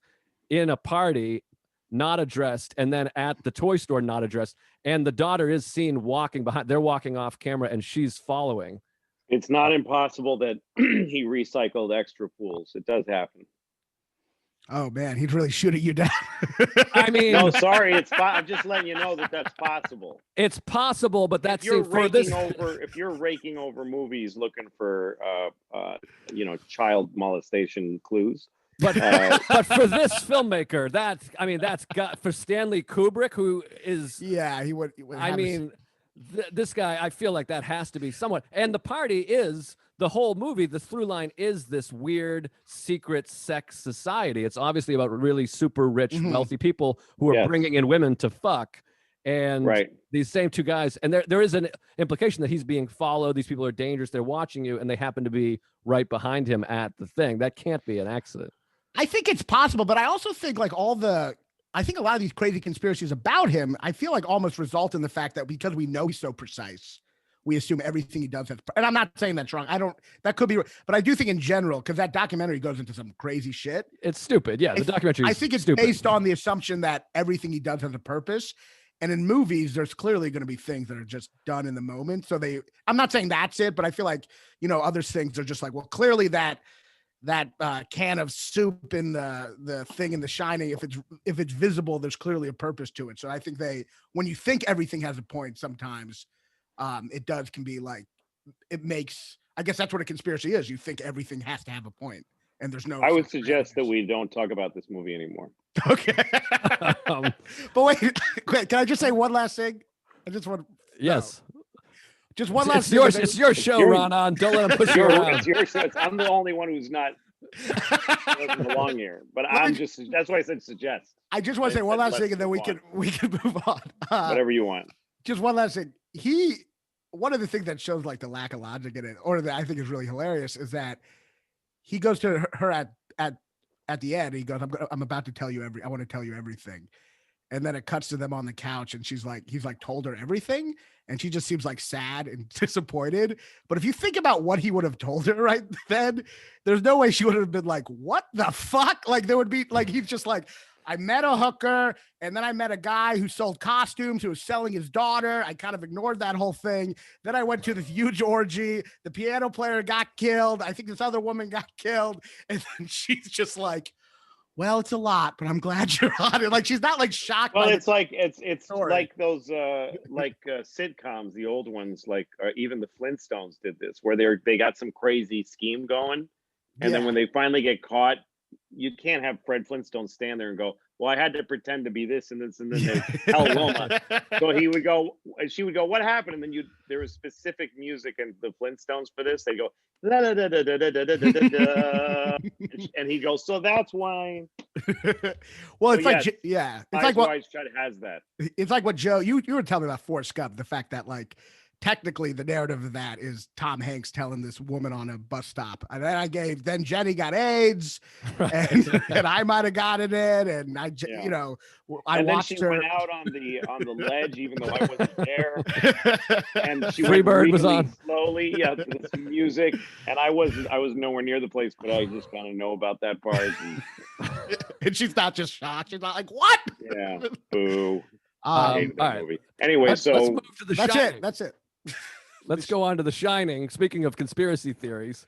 in a party not addressed, and then at the toy store not addressed, and the daughter is seen walking behind. They're walking off camera and she's following. It's not impossible that he recycled extra pools. It does happen. Oh man, he's really shooting you down. I mean, no, sorry, I'm just letting you know that that's possible. It's possible, but that's if you're raking over movies looking for child molestation clues. But but for this filmmaker, that's got for Stanley Kubrick, who is he would this guy, I feel like that has to be somewhat. And the party is the whole movie. The through line is this weird secret sex society. It's obviously about really super rich, wealthy people who are bringing in women to fuck. And these same two guys, and there is an implication that he's being followed. These people are dangerous. They're watching you, and they happen to be right behind him at the thing. That can't be an accident. I think it's possible, but I also think I think a lot of these crazy conspiracies about him, I feel like almost result in the fact that because we know he's so precise, we assume everything he does has, and I'm not saying that's wrong. That could be, but I do think in general, because that documentary goes into some crazy shit. It's stupid. Yeah. The documentary. I think it's stupid. Based on the assumption that everything he does has a purpose. And in movies, there's clearly going to be things that are just done in the moment. So I'm not saying that's it, but I feel like, other things are just like, well, clearly that can of soup in the thing in The Shining, if it's visible, there's clearly a purpose to it. So I think when you think everything has a point, sometimes it can be like, it makes, I guess that's what a conspiracy is. You think everything has to have a point, and there's no. I would suggest that we don't talk about this movie anymore. Okay. But wait, can I just say one last thing? I just want. Yes. Just one last. It's your show, Raanan. Don't let him push you around. It's your show. I'm the only one who's not doesn't belong here. But that's why I said suggest. I just want to say one last thing, and then we can move on. Whatever you want. Just one last thing. One of the things that shows like the lack of logic in it, or that I think is really hilarious, is that he goes to her at the end. He goes, "I'm about to tell you I want to tell you everything." And then it cuts to them on the couch, and he's like told her everything, and she just seems like sad and disappointed. But if you think about what he would have told her right then, there's no way she would have been like, "What the fuck?" Like there would be like, he's just like, I met a hooker, and then I met a guy who sold costumes, who was selling his daughter. I kind of ignored that whole thing. Then I went to this huge orgy. The piano player got killed. I think this other woman got killed. And then she's just like, well, it's a lot, but I'm glad you're on it. Like, she's not like shocked. Well, it's like like those sitcoms, the old ones, like even the Flintstones did this, where they got some crazy scheme going, and then when they finally get caught, you can't have Fred Flintstone stand there and go, well, I had to pretend to be this and this, and then there's Hell Wilma. So she would go, what happened? And then there was specific music in the Flintstones for this. They go, da, da, da, da, da, da, da, da, da. And he goes, so that's why. Well, it's it's like what has that. It's like what Joe, you were telling me about Forrest Gump, the fact that like, technically the narrative of that is Tom Hanks telling this woman on a bus stop, and then Jenny got AIDS, and I might have gotten it, and I watched her. Then she went out on the ledge, even though I wasn't there, and she went Freebird really was on slowly, to some music, and I was nowhere near the place, but I just kind of know about that part, and she's not just shocked; she's not like, what? Yeah, boo. All right. Movie. Anyway, let's move to The Shining. That's it. Let's go on to The Shining. Speaking of conspiracy theories,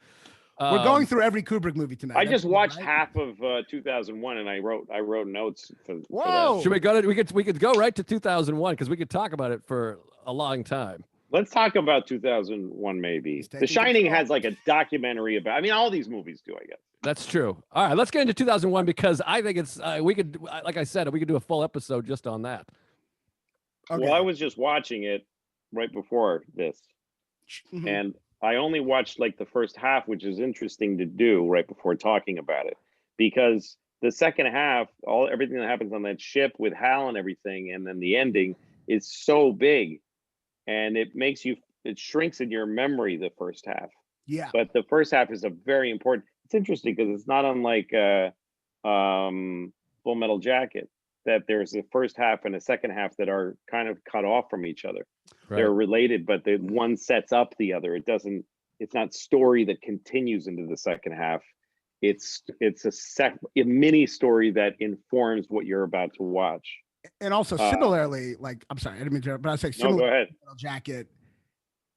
we're going through every Kubrick movie tonight. I just watched half of 2001, and I wrote notes. Whoa! Should we go to? We could go right to 2001 because we could talk about it for a long time. Let's talk about 2001, maybe. The Shining has like a documentary about. I mean, all these movies do, I guess. That's true. All right, let's get into 2001 because I think it's we could, like I said, we could do a full episode just on that. Okay. Well, I was just watching it right before this, and I only watched like the first half, which is interesting to do right before talking about it, because The second half, everything that happens on that ship with Hal and everything, and then the ending is so big, and it shrinks in your memory the first half. Yeah. But the first half is a very important. It's interesting because it's not unlike Full Metal Jacket, that there's a first half and a second half that are kind of cut off from each other. Right. They're related, but the one sets up the other. It's not story that continues into the second half. It's a mini story that informs what you're about to watch. And also similarly, like, I'm sorry, I didn't mean to, but I was saying similarly, no, go ahead. Metal Jacket,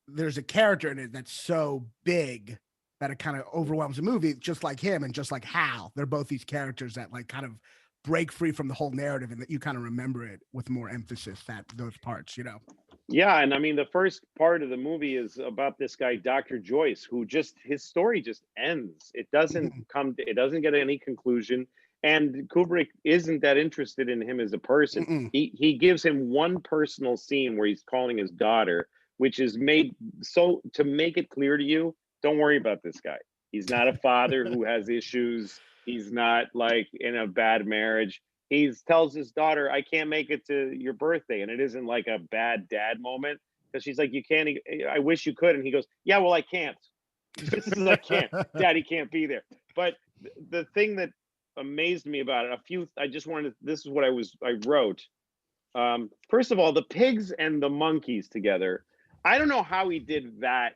there's a character in it that's so big that it kind of overwhelms the movie, just like him and just like Hal. They're both these characters that like kind of break free from the whole narrative, and that you kind of remember it with more emphasis, that those parts, you know? Yeah. And I mean, the first part of the movie is about this guy, Dr. Joyce, who his story just ends. It doesn't get any conclusion. And Kubrick isn't that interested in him as a person. He gives him one personal scene where he's calling his daughter, which is made so to make it clear to you, don't worry about this guy. He's not a father who has issues. He's not like in a bad marriage. He tells his daughter, I can't make it to your birthday. And it isn't like a bad dad moment, because she's like, you can't, I wish you could. And he goes, yeah, well, I can't. This is, I can't. Daddy can't be there. But the thing that amazed me about it, this is what I wrote. First of all, the pigs and the monkeys together. I don't know how he did that.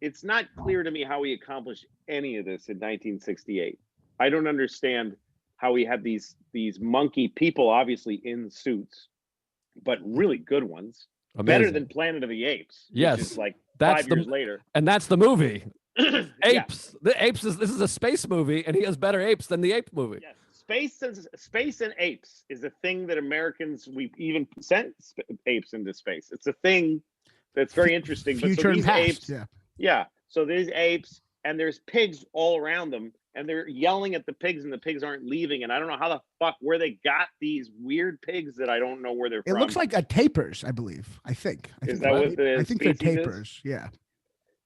It's not clear to me how he accomplished any of this in 1968. I don't understand how he had these monkey people, obviously in suits, but really good ones. Amazing. Better than Planet of the Apes. Yes, which is like that's 5 years later. And that's the movie. Apes. Yeah. The apes this is a space movie, and he has better apes than the ape movie. Yes. Space and apes is a thing that Americans, we even sent apes into space. It's a thing that's very interesting. Future but so and these past, apes, yeah. So these apes, and there's pigs all around them, and they're yelling at the pigs, and the pigs aren't leaving. And I don't know how the fuck where they got these weird pigs that I don't know where they're from. It looks like a tapirs, I believe. I think is that what the I think they're tapirs? Yeah.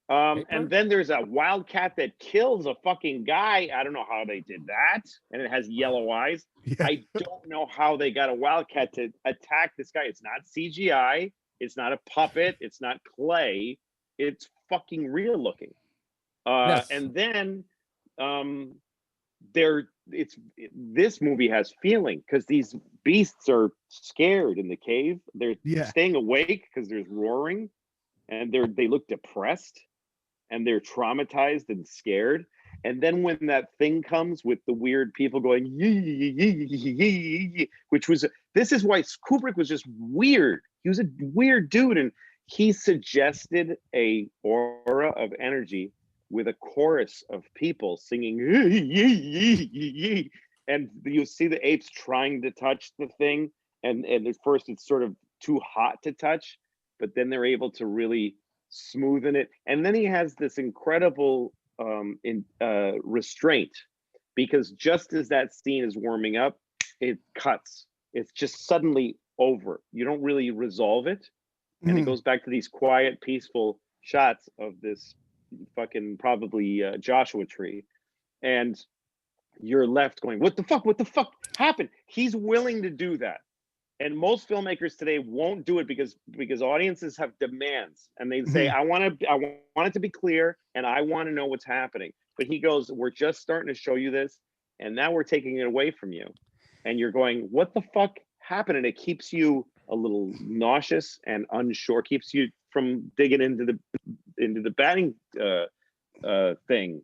And then there's a wildcat that kills a fucking guy. I don't know how they did that. And it has yellow eyes. Yeah. I don't know how they got a wildcat to attack this guy. It's not CGI. It's not a puppet. It's not clay. It's fucking real looking. Yes. And then this movie has feeling, because these beasts are scared in the cave. They're staying awake because there's roaring, and they look depressed, and they're traumatized and scared. And then when that thing comes with the weird people going this is why Kubrick was just weird. He was a weird dude, and he suggested a aura of energy with a chorus of people singing, and you see the apes trying to touch the thing, and at first it's sort of too hot to touch, but then they're able to really smoothen it. And then he has this incredible restraint, because just as that scene is warming up, it cuts. It's just suddenly over. You don't really resolve it. And it goes back to these quiet, peaceful shots of this fucking probably Joshua tree. And you're left going, what the fuck happened? He's willing to do that. And most filmmakers today won't do it because audiences have demands, and they say, I want it to be clear, and I want to know what's happening. But he goes, we're just starting to show you this, and now we're taking it away from you. And you're going, what the fuck happened? And it keeps you a little nauseous and unsure, keeps you from digging into the batting thing.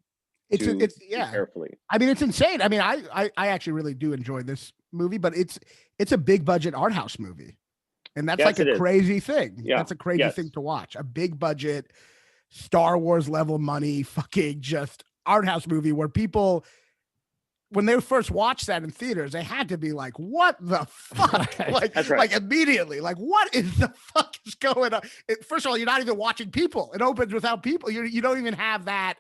It's carefully. I mean, it's insane. I mean, I actually really do enjoy this movie, but it's a big budget art house movie, and that's like a crazy thing. Yeah, that's a crazy thing to watch. A big budget Star Wars level money, fucking just art house movie where people, when they first watched that in theaters, they had to be like, what the fuck? Like immediately, like, what is the fuck is going on? First of all, you're not even watching people. It opens without people. You don't even have that.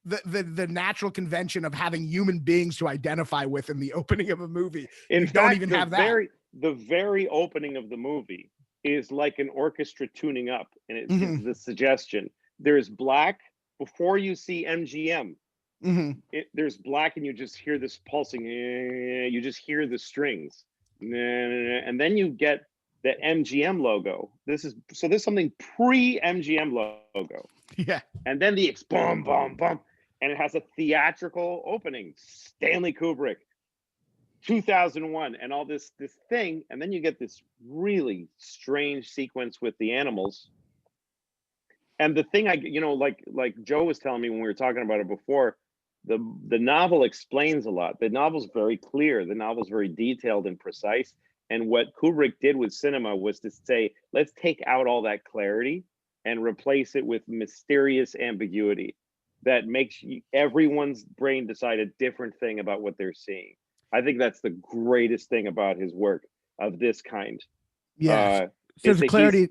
The natural convention of having human beings to identify with in the opening of a movie. In fact, don't even have that. The very opening of the movie is like an orchestra tuning up, and it's the suggestion. There's black before you see MGM. There's black and you just hear this pulsing, you just hear the strings, and then you get the MGM logo. This is something pre-MGM logo. Yeah. And then the boom, boom, boom, and it has a theatrical opening, Stanley Kubrick, 2001, and all this thing, and then you get this really strange sequence with the animals. And the thing like Joe was telling me when we were talking about it before, the novel explains a lot. The novel's very clear. The novel's very detailed and precise. And what Kubrick did with cinema was to say, let's take out all that clarity and replace it with mysterious ambiguity that makes everyone's brain decide a different thing about what they're seeing. I think that's the greatest thing about his work of this kind. Yeah. So there's clarity.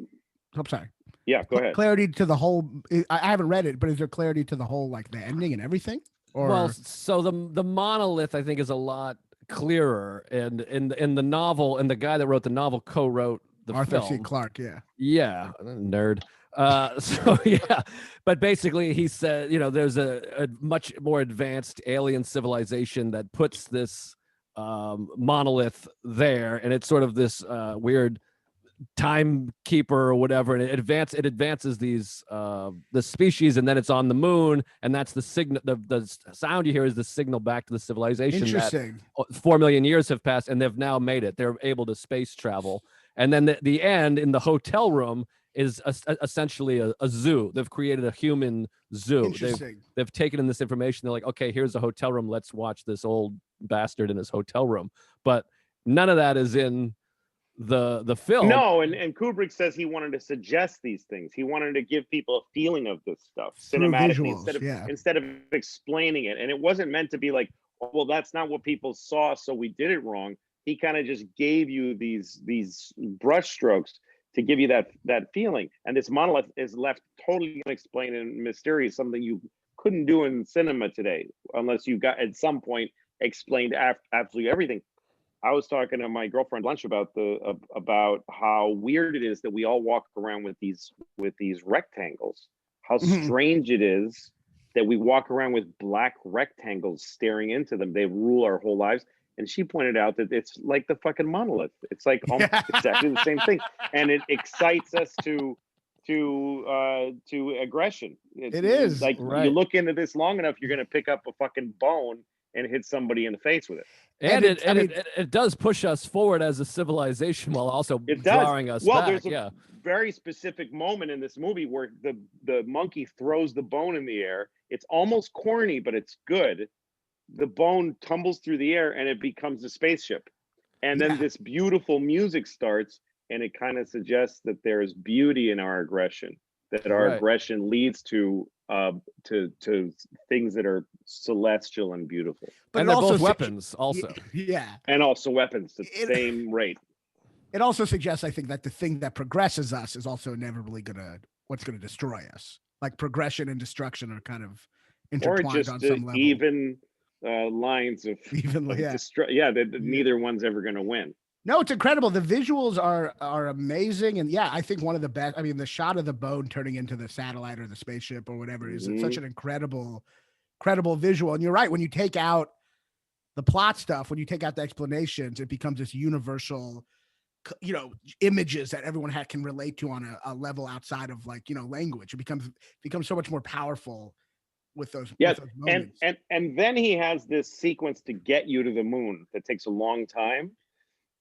I'm sorry. Yeah, go ahead. Clarity to the whole. I haven't read it, but is there clarity to the whole, like the ending and everything? Or... Well, so the monolith I think is a lot clearer, and in the novel, and the guy that wrote the novel co-wrote the Arthur film. C. Clarke. Yeah, nerd. So yeah, but basically he said, there's a much more advanced alien civilization that puts this monolith there, and it's sort of this weird timekeeper or whatever, and it advances these the species, and then it's on the moon, and that's the signal. The sound you hear is the signal back to the civilization. Interesting. That 4 million years have passed, and they've now made it. They're able to space travel, and then the end in the hotel room is essentially a zoo. They've created a human zoo. Interesting. They've taken in this information. They're like, okay, here's a hotel room. Let's watch this old bastard in his hotel room. But none of that is in the film. No, and Kubrick says he wanted to suggest these things. He wanted to give people a feeling of this stuff cinematically instead of explaining it. And it wasn't meant to be like, oh, well, that's not what people saw, so we did it wrong. He kind of just gave you these brushstrokes to give you that feeling. And this monolith is left totally unexplained and mysterious, something you couldn't do in cinema today unless you got at some point explained absolutely everything. I was talking to my girlfriend lunch about how weird it is that we all walk around with these rectangles. How strange it is that we walk around with black rectangles staring into them. They rule our whole lives. And she pointed out that it's like the fucking monolith. It's like exactly the same thing, and it excites us to aggression. It is like right. You look into this long enough, you're gonna pick up a fucking bone and hit somebody in the face with it. And it does push us forward as a civilization while also drawing us back. There's a very specific moment in this movie where the monkey throws the bone in the air. It's almost corny, but it's good. The bone tumbles through the air and it becomes a spaceship. And then this beautiful music starts, and it kind of suggests that there is beauty in our aggression, that our aggression leads to things that are celestial and beautiful. But and they're both weapons also. Yeah. And also weapons, the same rate. It also suggests, I think, that the thing that progresses us is also inevitably what's going to destroy us. Like progression and destruction are kind of intertwined on some level. Even lines of neither one's ever going to win. No, it's incredible. The visuals are amazing, and I think one of the best. I mean, the shot of the bone turning into the satellite or the spaceship or whatever is such an incredible visual. And you're right, when you take out the plot stuff, when you take out the explanations, it becomes this universal, images that everyone can relate to on a level outside of language. It becomes so much more powerful with those moments. And then he has this sequence to get you to the moon that takes a long time,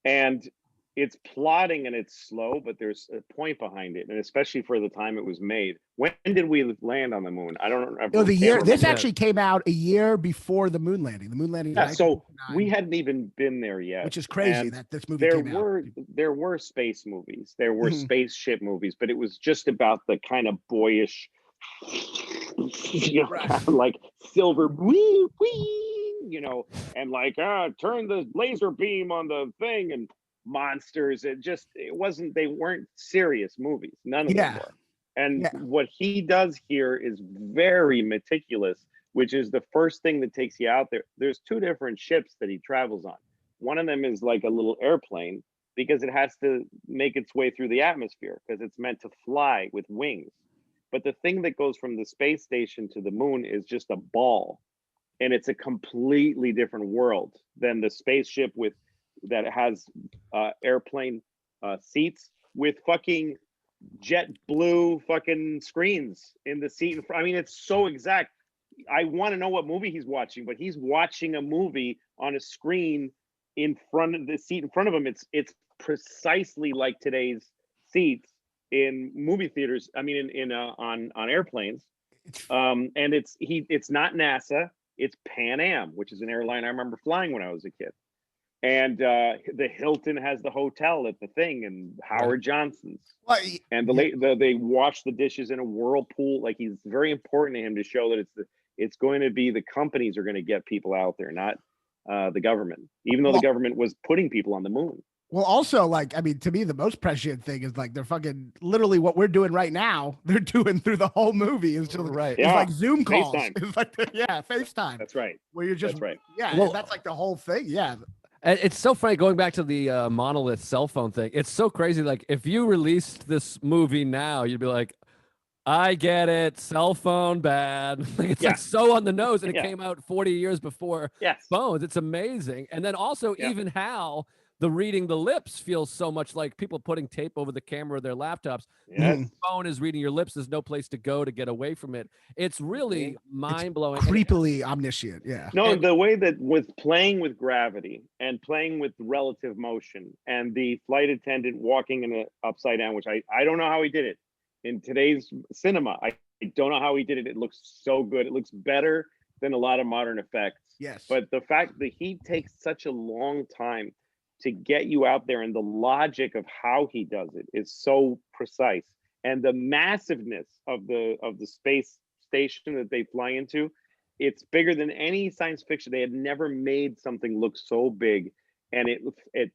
and it's plotting and it's slow, but there's a point behind it, and especially for the time it was made. When did we land on the moon? I don't remember. The year this actually came out a year before the moon landing. The moon landing. Yeah, so we hadn't even been there yet, which is crazy that this movie came out. There were space movies, there were spaceship movies, but it was just about the kind of boyish, kind of like silver wee, and like turn the laser beam on the thing and monsters. They weren't serious movies. None of them were. And what he does here is very meticulous, which is the first thing that takes you out there. There's two different ships that he travels on. One of them is like a little airplane because it has to make its way through the atmosphere because it's meant to fly with wings. But the thing that goes from the space station to the moon is just a ball. and it's a completely different world than the spaceship that has airplane seats with fucking jet blue fucking screens in the seat in front. I mean, it's so exact. I want to know what movie he's watching, but he's watching a movie on a screen in front of the seat in front of him. It's precisely like today's seats in movie theaters. I mean, on airplanes. And it's not NASA. It's Pan Am, which is an airline I remember flying when I was a kid. And the Hilton has the hotel at the thing, and Howard Johnson's. Well, and they wash the dishes in a whirlpool. Like, he's very important to him to show that it's going to be the companies are going to get people out there, not the government, even though the government was putting people on the moon. Well, also, like, I mean, to me, the most prescient thing is like they're fucking literally what we're doing right now. They're doing through the whole movie. It's just right. It's like Zoom calls. FaceTime. It's like FaceTime. That's right. Where you're just That's right. Yeah, Well, that's like the whole thing. Yeah. And it's so funny going back to the monolith cell phone thing. It's so crazy. Like, if you released this movie now, you'd be like, I get it, cell phone bad. Like, it's like so on the nose, and it came out 40 years before phones. It's amazing. And then also even how the reading the lips feels so much like people putting tape over the camera of their laptops. The phone is reading your lips. There's no place to go to get away from it. It's really mind-blowing. Creepily omniscient. Yeah. No, the way that with playing with gravity and playing with relative motion and the flight attendant walking in the upside down, which I don't know how he did it in today's cinema. I don't know how he did it. It looks so good. It looks better than a lot of modern effects. Yes. But the fact that he takes such a long time to get you out there, and the logic of how he does it is so precise, and the massiveness of the space station that they fly into, it's bigger than any science fiction. They had never made something look so big, and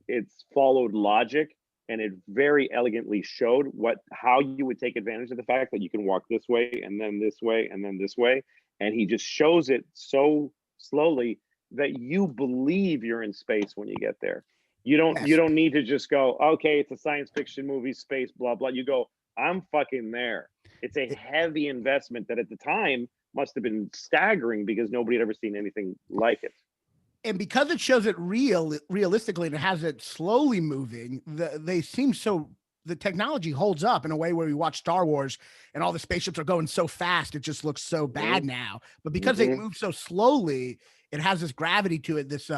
it's followed logic, and it very elegantly showed how you would take advantage of the fact that you can walk this way and then this way and then this way, and he just shows it so slowly that you believe you're in space when you get there. You don't need to just go, okay, it's a science fiction movie, space, blah, blah. You go, I'm fucking there. It's a heavy investment that at the time must have been staggering because nobody had ever seen anything like it. And because it shows it realistically and it has it slowly moving, the technology holds up in a way where we watch Star Wars and all the spaceships are going so fast, it just looks so bad now. But because they move so slowly, it has this gravity to it, this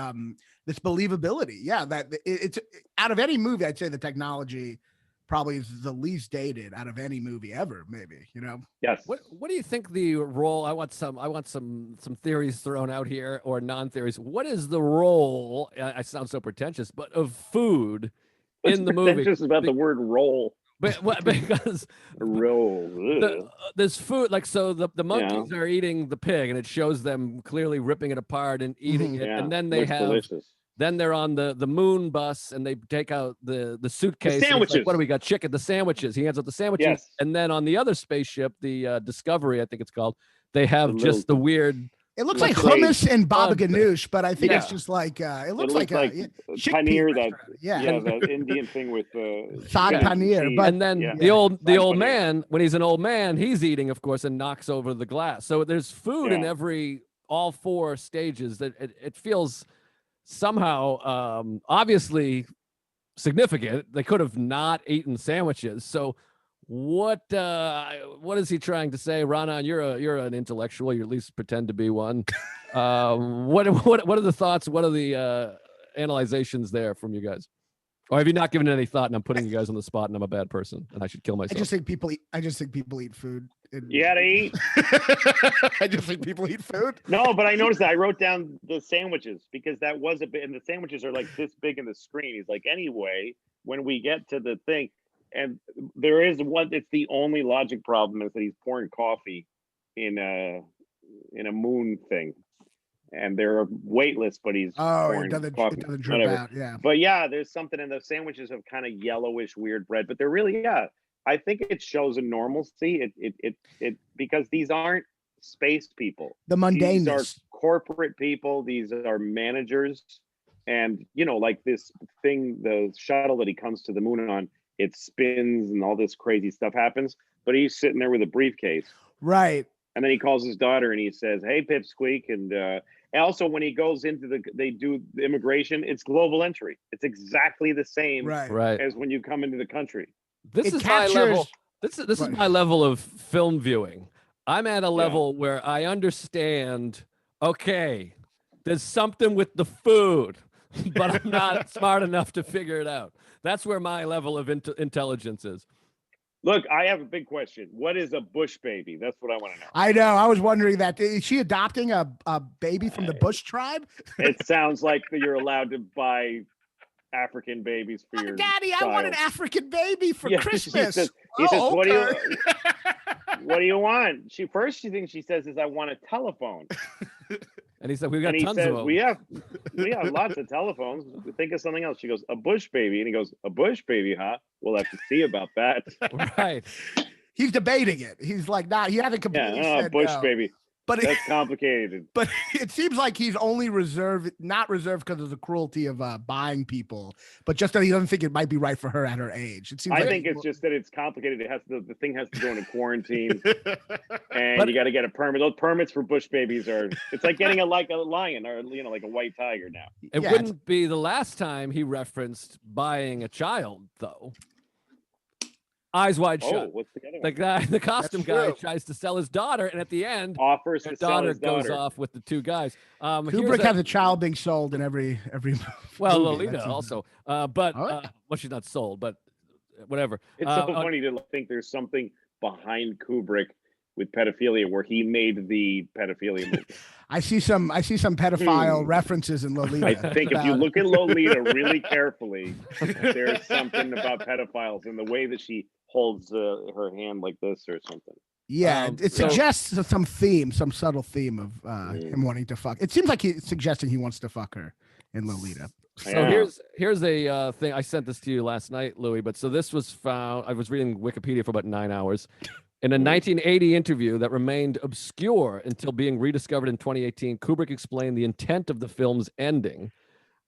believability. Yeah, that it's out of any movie, I'd say the technology probably is the least dated out of any movie ever, maybe, Yes. What do you think the role? I want some theories thrown out here, or non-theories. What is the role? I sound so pretentious, but of food in the movie? Just about the word roll. But because there's food, like, so the monkeys are eating the pig, and it shows them clearly ripping it apart and eating it, and then they have delicious. Then they're on the moon bus, and they take out the suitcase. The sandwiches. Like, what do we got? Chicken. The sandwiches. He hands out the sandwiches, and then on the other spaceship, the Discovery, I think it's called, they have just the weird. It looks like hummus and baba ganoush, but I think it's just like it looks like paneer. The Indian thing with saag paneer. But and then the old man, when he's an old man, he's eating, of course, and knocks over the glass. So there's food in all four stages. That it feels somehow obviously significant. They could have not eaten sandwiches. So what is he trying to say? Raanan, you're an intellectual. You at least pretend to be one. What are the thoughts? What are the analyzations there from you guys? Or have you not given it any thought, and I'm putting you guys on the spot, and I'm a bad person and I should kill myself? I just think people eat food. You gotta eat. I just think people eat food. No, but I noticed that I wrote down the sandwiches because that was a bit, and the sandwiches are like this big in the screen. He's like, anyway, when we get to the thing, and there is one, it's the only logic problem is that he's pouring coffee in a moon thing. And they're weightless, but he's it doesn't drip out, yeah. But yeah, there's something in the sandwiches of kind of yellowish weird bread, but they're really I think it shows a normalcy. It because these aren't space people. The mundaneness. These are corporate people. These are managers, and like this thing, the shuttle that he comes to the moon on, it spins and all this crazy stuff happens. But he's sitting there with a briefcase, right? And then he calls his daughter and he says, "Hey, Pipsqueak." And also when he goes into they do the immigration, it's global entry. It's exactly the same Right. as when you come into the country. This is my level. This is my level of film viewing. I'm at a level where I understand, okay, there's something with the food, but I'm not smart enough to figure it out. That's where my level of intelligence is. Look, I have a big question. What is a Bush baby? That's what I want to know. I know. I was wondering that. Is she adopting a baby from the Bush tribe? It sounds like you're allowed to buy African babies for your Daddy, child. I want an African baby for Christmas. He says, what do you want? She says is, "I want a telephone." And he said, "We've got tons of them. We have lots of telephones. Think of something else." She goes, "A Bush baby." And he goes, "A Bush baby, huh? We'll have to see about that." Right. He's debating it. He's like, nah, he hasn't completely said Bush no. baby. But that's complicated. But it seems like he's only not reserved because of the cruelty of buying people, but just that he doesn't think it might be right for her at her age. It seems. I think it's just that it's complicated. The thing has to go into quarantine, and you got to get a permit. Those permits for Bush babies it's like getting a lion or like a white tiger now. It wouldn't be the last time he referenced buying a child, though. Eyes Wide Shut. What's the other one? The guy, the costume guy, tries to sell his daughter, and at the end, offers to sell his daughter goes off with the two guys. Kubrick has a child being sold in every well, movie. Lolita also, well, she's not sold, but whatever. It's so funny to think there's something behind Kubrick with pedophilia where he made the pedophilia movie. I see some pedophile references in Lolita. I think if you look at Lolita really carefully, there's something about pedophiles and the way that she holds her hand like this or something. Yeah, it suggests some subtle theme of him wanting to fuck. It seems like he's suggesting he wants to fuck her in Lolita. So here's a thing. I sent this to you last night, Louis. But so this was found. I was reading Wikipedia for about 9 hours. In a 1980 interview that remained obscure until being rediscovered in 2018, Kubrick explained the intent of the film's ending.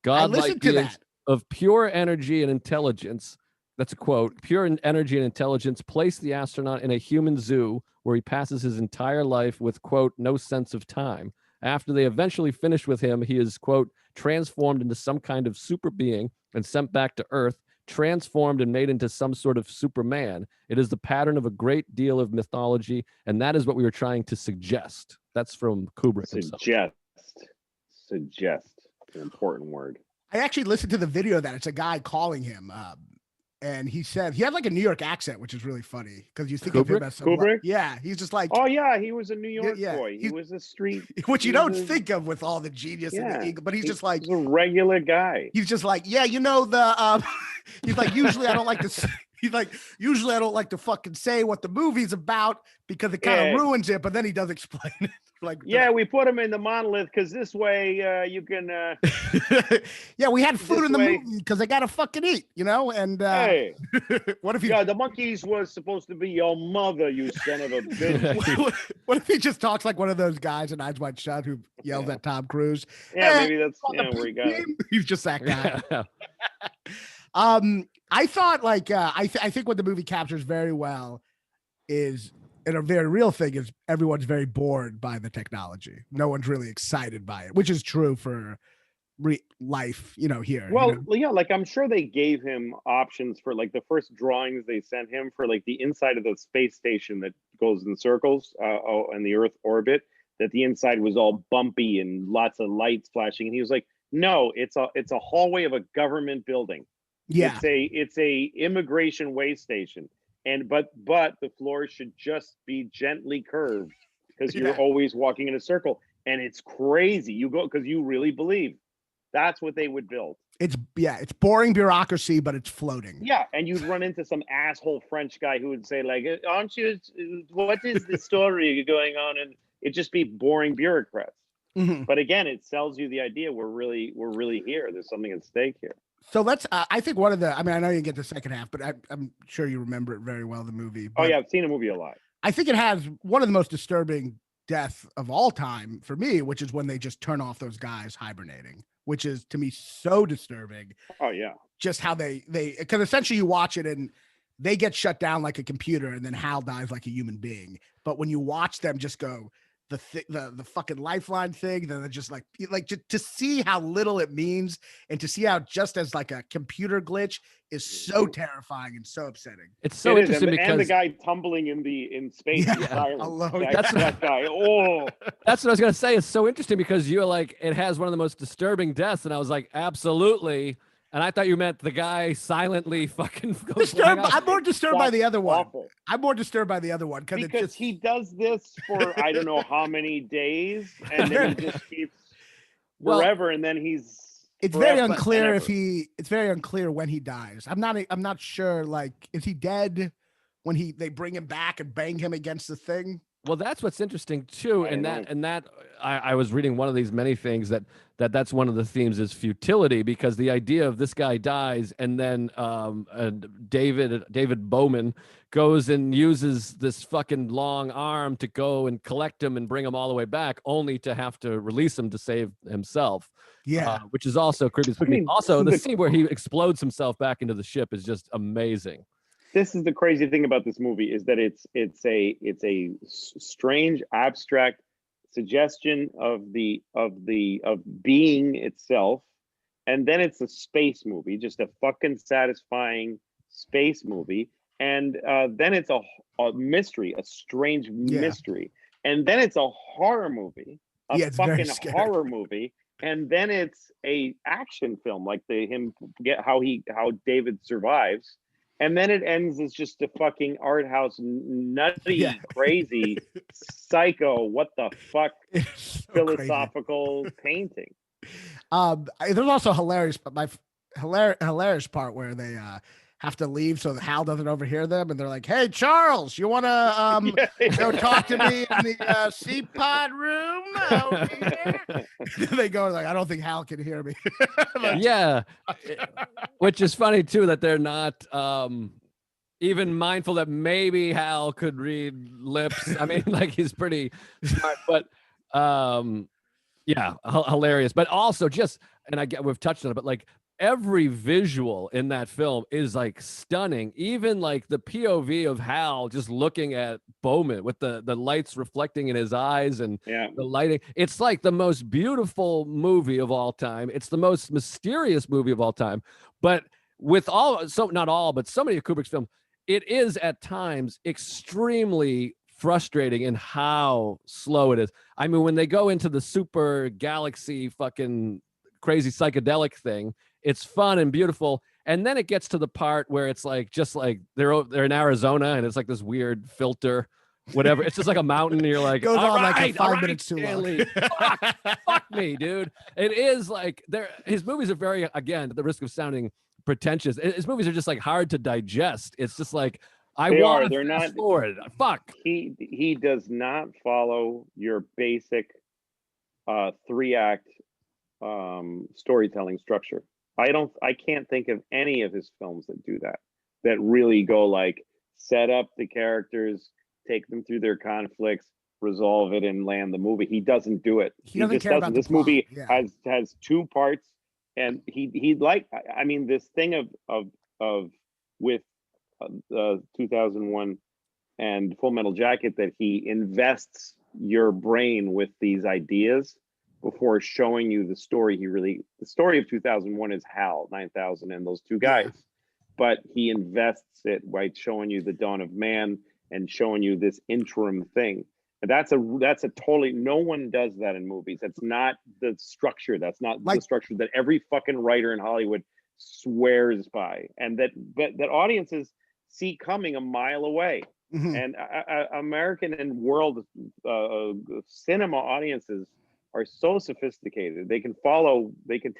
Godlike beings of pure energy and intelligence, that's a quote, pure energy and intelligence place the astronaut in a human zoo where he passes his entire life with, quote, no sense of time. After they eventually finish with him, he is, quote, transformed into some kind of super being and sent back to Earth, transformed and made into some sort of Superman. It is the pattern of a great deal of mythology, and that is what we were trying to suggest. That's from Kubrick himself. Suggest, an important word. I actually listened to the video that it's a guy calling him, and he said he had like a New York accent, which is really funny because you think of him as Kubrick. Yeah, he's just like, oh yeah, he was a New York boy. He was a street, which you don't think of with all the genius in the English, but he's just like a regular guy. He's just like, yeah, you know the. He's like, usually I don't like to. He's like, usually I don't like to fucking say what the movie's about because it kind of ruins it. But then he does explain it. Like, we put him in the monolith because this way you can. Yeah, we had food in the movie because they gotta fucking eat, you know. And hey, what if he? Yeah, the monkeys was supposed to be your mother, you son of a bitch. What if he just talks like one of those guys in Eyes Wide Shut who yells at Tom Cruise? Yeah, maybe that's where he got it. He's just that guy. I thought I think what the movie captures very well is, and a very real thing is, everyone's very bored by the technology. No one's really excited by it, which is true for life, here. Well, yeah, like I'm sure they gave him options for like the first drawings they sent him for like the inside of the space station that goes in circles in the Earth orbit, that the inside was all bumpy and lots of lights flashing. And he was like, no, it's a hallway of a government building. Yeah, it's a immigration way station, but the floor should just be gently curved because you're always walking in a circle, and it's crazy. You go because you really believe that's what they would build. It's boring bureaucracy, but it's floating. Yeah, and you'd run into some asshole French guy who would say like, "Aren't you? What is the story going on?" And it'd just be boring bureaucrats. Mm-hmm. But again, it sells you the idea we're really here. There's something at stake here. So let's. I think one of the. I mean, I know you get the second half, but I'm sure you remember it very well. The movie. Oh yeah, I've seen the movie a lot. I think it has one of the most disturbing death of all time for me, which is when they just turn off those guys hibernating, which is to me so disturbing. Oh yeah. Just how they because essentially you watch it and they get shut down like a computer, and then Hal dies like a human being. But when you watch them just go the fucking lifeline thing, then they're just like to see how little it means, and to see how just as like a computer glitch is so terrifying and so upsetting. It's so interesting because and the guy tumbling in space in silence. Alone. That guy. Oh, that's what I was gonna say. It's so interesting because you're like, it has one of the most disturbing deaths, and I was like, absolutely. And I thought you meant the guy silently fucking goes. I'm more disturbed by the other one. Awful. I'm more disturbed by the other one because he does this for I don't know how many days, and then he just keeps forever, and then he's. It's very unclear It's very unclear when he dies. I'm not sure. Like, is he dead when they bring him back and bang him against the thing? Well, that's what's interesting too, and that I was reading one of these many things that's one of the themes is futility, because the idea of this guy dies and then David Bowman goes and uses this fucking long arm to go and collect him and bring him all the way back, only to have to release him to save himself. Yeah, which is also creepy. I mean, also, the scene where he explodes himself back into the ship is just amazing. This is the crazy thing about this movie, is that it's a strange, abstract suggestion of being itself, and then it's a space movie, just a fucking satisfying space movie, and then it's a mystery, a strange mystery, and then it's a horror movie, fucking horror movie, and then it's a action film, like how David survives. And then it ends as just a fucking art house, nutty, crazy, psycho, what the fuck, so philosophical painting. There's also hilarious part where they have to leave so that Hal doesn't overhear them, and they're like, "Hey, Charles, you want to go talk to me in the C-pod room over here?" They go like, "I don't think Hal can hear me." Which is funny too, that they're not even mindful that maybe Hal could read lips. I mean, like, he's pretty smart, but hilarious. But also we've touched on it, but like, every visual in that film is like stunning. Even like the POV of Hal just looking at Bowman with the lights reflecting in his eyes and the lighting. It's like the most beautiful movie of all time. It's the most mysterious movie of all time. But not all, but so many of Kubrick's films, it is at times extremely frustrating in how slow it is. I mean, when they go into the super galaxy fucking crazy psychedelic thing, it's fun and beautiful, and then it gets to the part where it's like, just like they're in Arizona, and it's like this weird filter, whatever. It's just like a mountain, and you're like, goes on like 5 minutes too Stanley. long. fuck me, dude. It is like, his movies are very, again, at the risk of sounding pretentious, his movies are just like hard to digest. It's just like, they're not forward. Fuck. He does not follow your basic 3-act storytelling structure. I can't think of any of his films that do that really go like, set up the characters, take them through their conflicts, resolve it, and land the movie. He doesn't do it. He just doesn't. This movie has 2 parts, and he like, I mean, this thing of with 2001 and Full Metal Jacket, that he invests your brain with these ideas before showing you the story. The story of 2001 is Hal 9000 and those 2 guys, but he invests it by showing you the dawn of man and showing you this interim thing. And that's a totally, no one does that in movies. That's not the structure. That's not the structure that every fucking writer in Hollywood swears by, and that audiences see coming a mile away. Mm-hmm. And American and world cinema audiences are so sophisticated. They can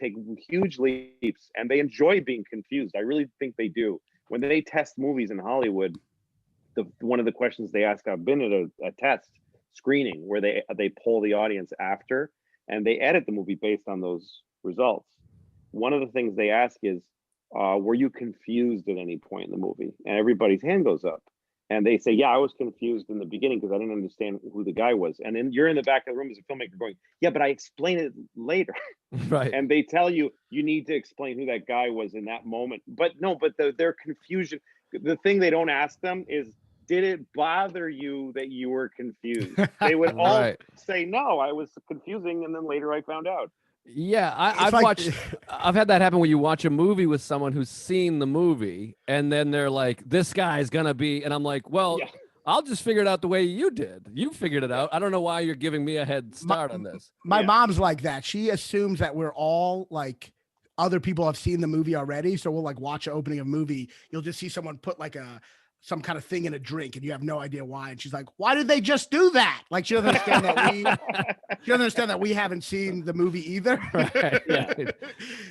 take huge leaps, and they enjoy being confused. I really think they do. When they test movies in Hollywood, one of the questions they ask, I've been at a test screening where they poll the audience after, and they edit the movie based on those results. One of the things they ask is, were you confused at any point in the movie? And everybody's hand goes up. And they say, yeah, I was confused in the beginning because I didn't understand who the guy was. And then you're in the back of the room as a filmmaker going, yeah, but I explain it later. Right. And they tell you need to explain who that guy was in that moment. But no, their confusion, the thing they don't ask them is, did it bother you that you were confused? They would all say, no, I was confusing, and then later I found out. Yeah, I've had that happen where you watch a movie with someone who's seen the movie, and then they're like, this guy's gonna be, and I'm like, well, I'll just figure it out the way you did. You figured it out. I don't know why you're giving me a head start on this. My mom's like that. She assumes that we're all like, other people have seen the movie already. So we'll like watch an opening of a movie. You'll just see someone put like some kind of thing in a drink and you have no idea why. And she's like, why did they just do that? Like, she doesn't understand that we haven't seen the movie either. Right,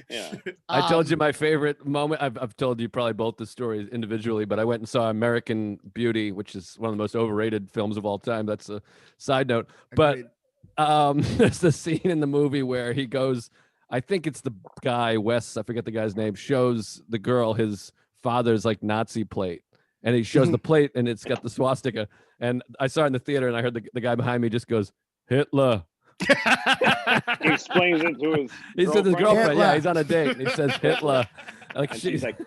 yeah. I told you my favorite moment. I've told you probably both the stories individually, but I went and saw American Beauty, which is one of the most overrated films of all time. That's a side note. But there's the scene in the movie where he goes, I think it's the guy, Wes, I forget the guy's name, shows the girl his father's like Nazi plate. And he shows the plate and it's got the swastika. And I saw it in the theater and I heard the guy behind me just goes, Hitler. He explains it to his girlfriend. Hitler. Yeah, he's on a date. And he says Hitler. Like, she's like,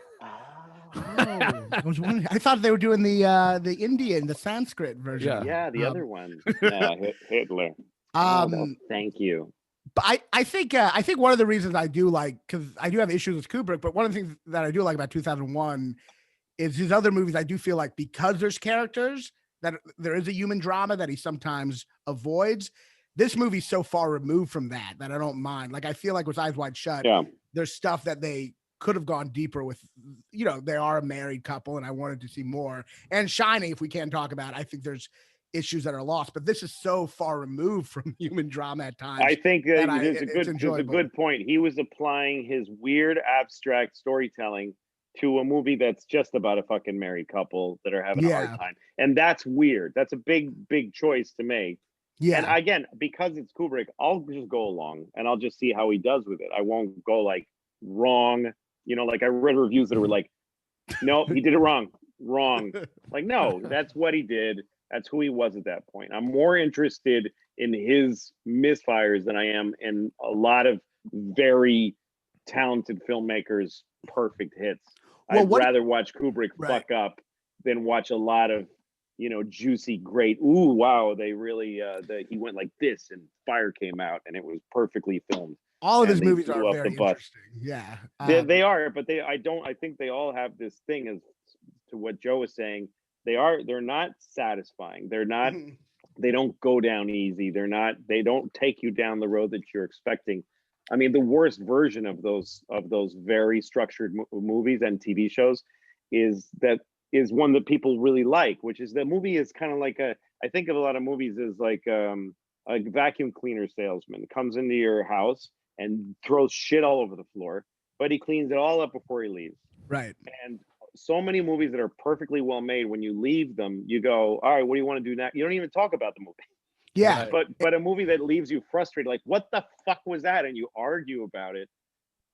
I was wondering. I thought they were doing the Indian, the Sanskrit version. Yeah, the other one. Hitler. Thank you. But I think one of the reasons I do like, because I do have issues with Kubrick, but one of the things that I do like about 2001 is his other movies. I do feel like because there's characters, that there is a human drama that he sometimes avoids. This movie's so far removed from that I don't mind. Like, I feel like with Eyes Wide Shut, there's stuff that they could have gone deeper with. You know, they are a married couple and I wanted to see more. And Shining, if we can talk about it, I think there's issues that are lost, but this is so far removed from human drama at times. I think it's a good point. He was applying his weird abstract storytelling to a movie that's just about a fucking married couple that are having a hard time. And that's weird. That's a big choice to make. Yeah. And again, because it's Kubrick, I'll just go along and I'll just see how he does with it. I won't go like wrong. You know, like I read reviews that were like, no, he did it wrong. Like, no, that's what he did. That's who he was at that point. I'm more interested in his misfires than I am in a lot of very talented filmmakers' perfect hits. Well, I'd rather watch Kubrick fuck up than watch a lot of, you know, juicy, great. Ooh, wow! They really, he went like this, and fire came out, and it was perfectly filmed. All of his movies are very interesting. Yeah, they are, but I think they all have this thing, as to what Joe was saying. They're not satisfying. They're not. They don't go down easy. They don't take you down the road that you're expecting. I mean, the worst version of those very structured movies and TV shows is one that people really like, which is the movie is kind of like I think of a lot of movies as like a vacuum cleaner salesman comes into your house and throws shit all over the floor, but he cleans it all up before he leaves. Right. And so many movies that are perfectly well made, when you leave them, you go, all right, what do you want to do next? You don't even talk about the movie. Yeah. But a movie that leaves you frustrated, like, what the fuck was that? And you argue about it.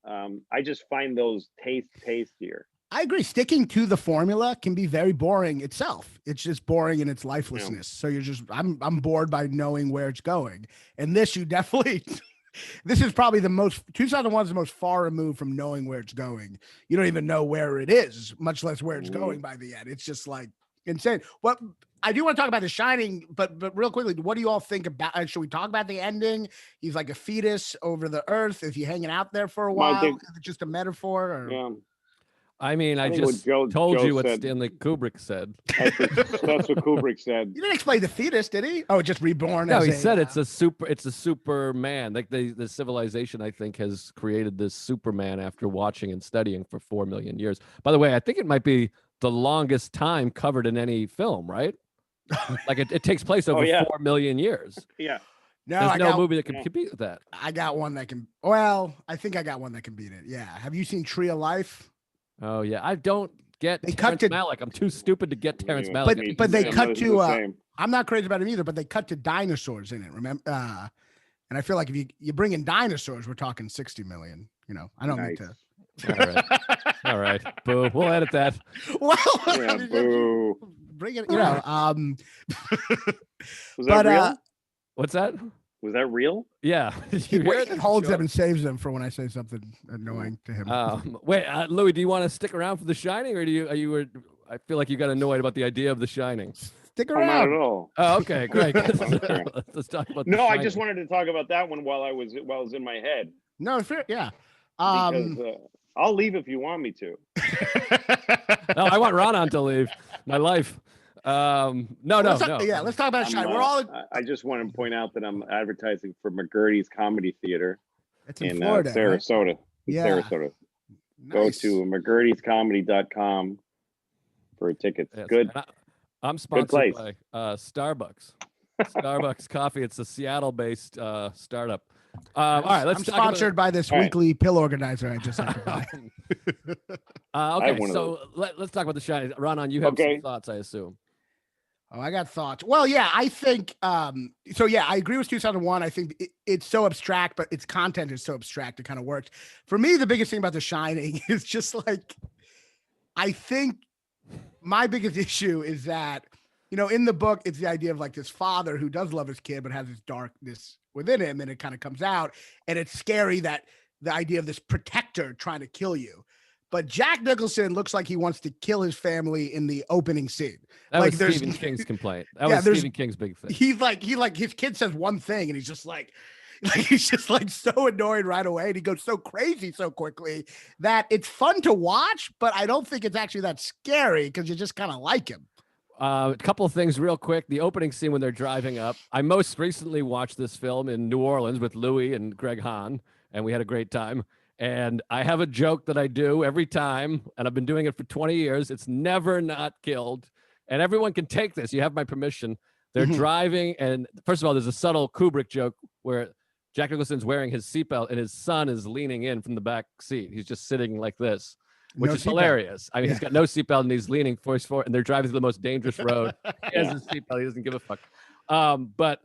I just find those tastier. I agree. Sticking to the formula can be very boring itself. It's just boring in its lifelessness. Yeah. So I'm bored by knowing where it's going. And this, you definitely, this is probably 2001 is the most far removed from knowing where it's going. You don't even know where it is, much less where it's going by the end. It's just like insane. Well, I do want to talk about The Shining, but real quickly, what do you all think about? Should we talk about the ending? He's like a fetus over the earth. Is he hanging out there for a while? Is it just a metaphor? Or? Yeah. I mean, I just told you what Stanley Kubrick said. That's what Kubrick said. You didn't explain the fetus, did he? Oh, just reborn. No, he said it's a Superman. Like the civilization, I think, has created this Superman after watching and studying for 4 million years. By the way, I think it might be the longest time covered in any film, right? Like it takes place over 4 million years. Yeah. There's no movie that can compete with that. I got one that can. Well, I think I got one that can beat it. Yeah. Have you seen Tree of Life? Oh yeah, I don't get Terrence Malick. I'm too stupid to get Terrence Malick. But they cut to. I'm not crazy about him either. But they cut to dinosaurs in it. Remember? And I feel like if you bring in dinosaurs, we're talking 60 million. You know, I don't need to. All right. Boo. We'll edit that. Well, boo. Bring it. You know. Was that real? What's that? Was that real? Yeah. He holds them and saves them for when I say something annoying to him. Wait, Louis, do you want to stick around for The Shining, or I feel like you got annoyed about the idea of The Shining. Stick Oh, not at around. all. Oh, okay, great. Okay. Let's talk about. No, I just wanted to talk about that one while it was in my head. No, fair. Yeah. Because I'll leave if you want me to. No, I want Raanan to leave my life. No. Yeah, let's talk about Shining. We're all. I just want to point out that I'm advertising for McGurdy's Comedy Theater in Florida, Sarasota. Right? Yeah. Sarasota. Nice. Go to McGurdy'sComedy.com for tickets. Yes. Good. I'm sponsored by Starbucks. Starbucks coffee. It's a Seattle-based startup. All right, I'm sponsored by this weekly pill organizer I just had to buy. Okay, so let's talk about The Shining. Raanan, you have some thoughts, I assume. Oh, I got thoughts. Well, yeah, I think so. Yeah, I agree with 2001. I think it's so abstract, but its content is so abstract it kind of works. For me, the biggest thing about The Shining is just like, I think my biggest issue is that, in the book, it's the idea of like this father who does love his kid, but has this darkness within him, and it kind of comes out, and it's scary that the idea of this protector trying to kill you. But Jack Nicholson looks like he wants to kill his family in the opening scene. That was Stephen King's complaint. That was Stephen King's big thing. He's like his kid says one thing, and he's just like so annoyed right away, and he goes so crazy so quickly that it's fun to watch, but I don't think it's actually that scary because you just kind of like him. A couple of things real quick. The opening scene when they're driving up. I most recently watched this film in New Orleans with Louis and Greg Hahn, and we had a great time. And I have a joke that I do every time, and I've been doing it for 20 years. It's never not killed. And everyone can take this. You have my permission. They're driving, and first of all, there's a subtle Kubrick joke where Jack Nicholson's wearing his seatbelt, and his son is leaning in from the back seat. He's just sitting like this, which is hilarious. I mean, he's got no seatbelt, and he's leaning forward, and they're driving through the most dangerous road. He has his seatbelt. He doesn't give a fuck. But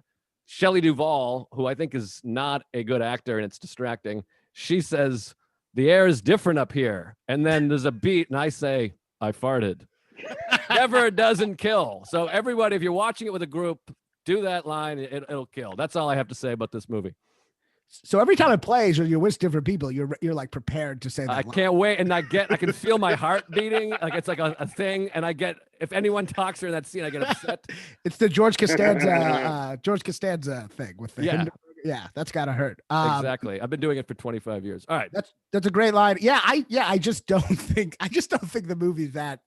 Shelley Duvall, who I think is not a good actor, and it's distracting, she says, the air is different up here. And then there's a beat, and I say, I farted. Never doesn't kill. So everybody, if you're watching it with a group, do that line. It'll kill. That's all I have to say about this movie. So every time it plays, or you're with different people, you're like prepared to say that. I can't wait, and I can feel my heart beating, like it's like a thing. And I get, if anyone talks during that scene, I get upset. It's the George Costanza thing with the yeah, that's gotta hurt. Exactly. I've been doing it for 25 years. All right, that's a great line. Yeah, I just don't think the movie's that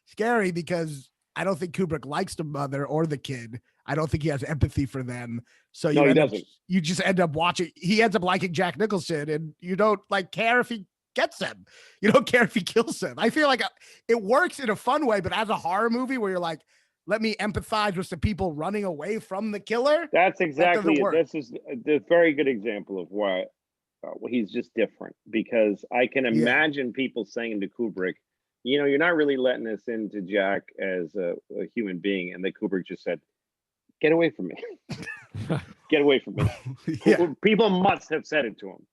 scary because I don't think Kubrick likes the mother or the kid. I don't think he has empathy for them. So you just end up watching. He ends up liking Jack Nicholson, and you don't care if he gets him. You don't care if he kills him. I feel like it works in a fun way, but as a horror movie where you're like, let me empathize with the people running away from the killer. That's exactly it. This is a very good example of why he's just different, because I can imagine people saying to Kubrick, you're not really letting us into Jack as a human being. And then Kubrick just said, get away from me. Get away from me. People must have said it to him.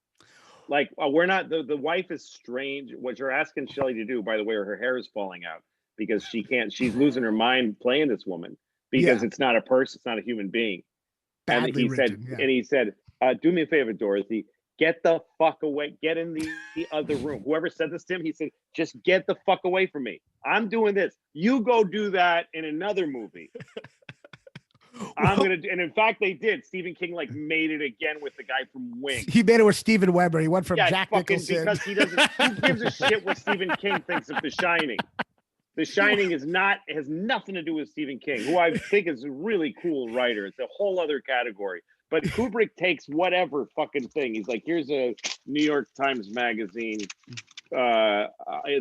Like, we're not, the wife is strange. What you're asking Shelley to do, by the way, her hair is falling out because she's losing her mind playing this woman because it's not a person, it's not a human being. And he said, do me a favor, Dorothy, get the fuck away, get in the other room. Whoever said this to him, he said, just get the fuck away from me. I'm doing this. You go do that in another movie. And in fact, they did. Stephen King made it again with the guy from Wing. He made it with Steven Weber. He went from Jack Nicholson because he doesn't. Who gives a shit what Stephen King thinks of The Shining? The Shining has nothing to do with Stephen King, who I think is a really cool writer. It's a whole other category. But Kubrick takes whatever fucking thing. He's like, here's a New York Times magazine,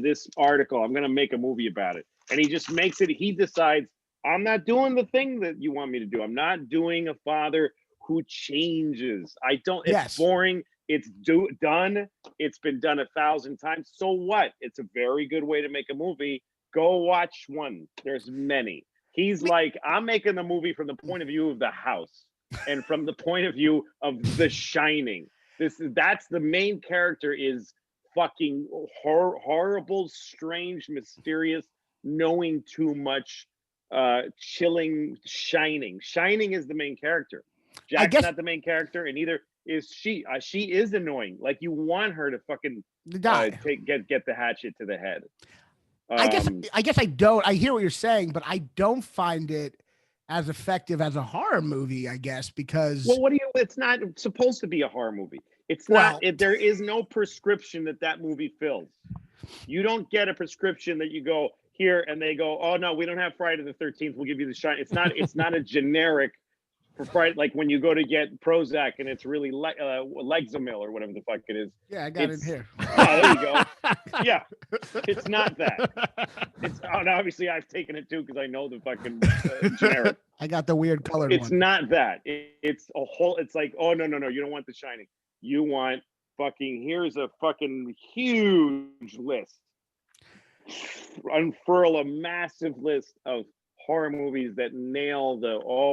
this article. I'm gonna make a movie about it, and he just makes it. He decides, I'm not doing the thing that you want me to do. I'm not doing a father who changes. It's boring. It's done. It's been done 1,000 times. So what? It's a very good way to make a movie. Go watch one. There's many. He's like, I'm making the movie from the point of view of the house and from the point of view of The Shining. That's the main character is fucking horrible, strange, mysterious, knowing too much, chilling. Shining is the main character. Jack's not the main character, and neither is she. She is annoying. Like, you want her to fucking die. get the hatchet to the head. I guess I don't. I hear what you're saying, but I don't find it as effective as a horror movie. I guess because It's not supposed to be a horror movie. It's well, not. There is no prescription that movie fills. You don't get a prescription that you go here and they go, oh no, we don't have Friday the 13th. We'll give you the shine. It's not a generic for Friday, like when you go to get Prozac and it's really Lexamil or whatever the fuck it is. Yeah, I got it here. Oh, there you go. Yeah, it's not that. It's obviously I've taken it too because I know the fucking generic. I got the weird colored It's one. not that. It's a whole. It's like, oh no, you don't want the Shining. You want fucking. Here's a fucking huge list. Unfurl a massive list of horror movies that nail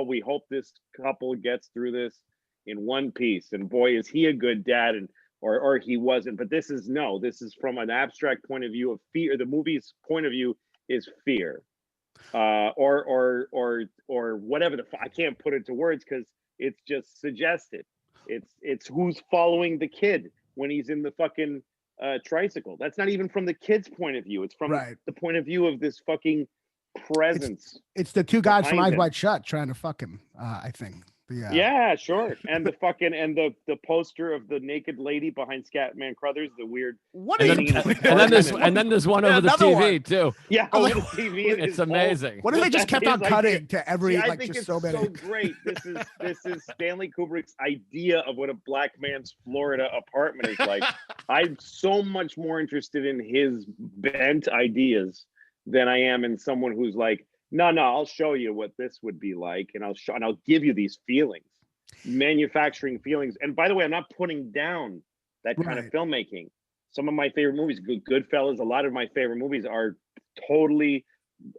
we hope this couple gets through this in one piece, and boy is he a good dad, and or he wasn't. But this is from an abstract point of view of fear. The movie's point of view is fear, or whatever I can't put it to words because it's just suggested. It's who's following the kid when he's in the fucking tricycle. That's not even from the kid's point of view. It's from the point of view of this fucking presence. It's the two guys from Eyes Wide Shut trying to fuck him. I think. Yeah, sure. And the fucking the poster of the naked lady behind Scatman Crothers, the weird. What and is then there's one over the TV too. Yeah, over the TV. It's amazing. What if they just kept on cutting to every I think it's so great. This is Stanley Kubrick's idea of what a black man's Florida apartment is like. I'm so much more interested in his bent ideas than I am in someone who's like, no, I'll show you what this would be like, and I'll give you these feelings, manufacturing feelings. And by the way, I'm not putting down that kind of filmmaking. Some of my favorite movies, Goodfellas, a lot of my favorite movies are totally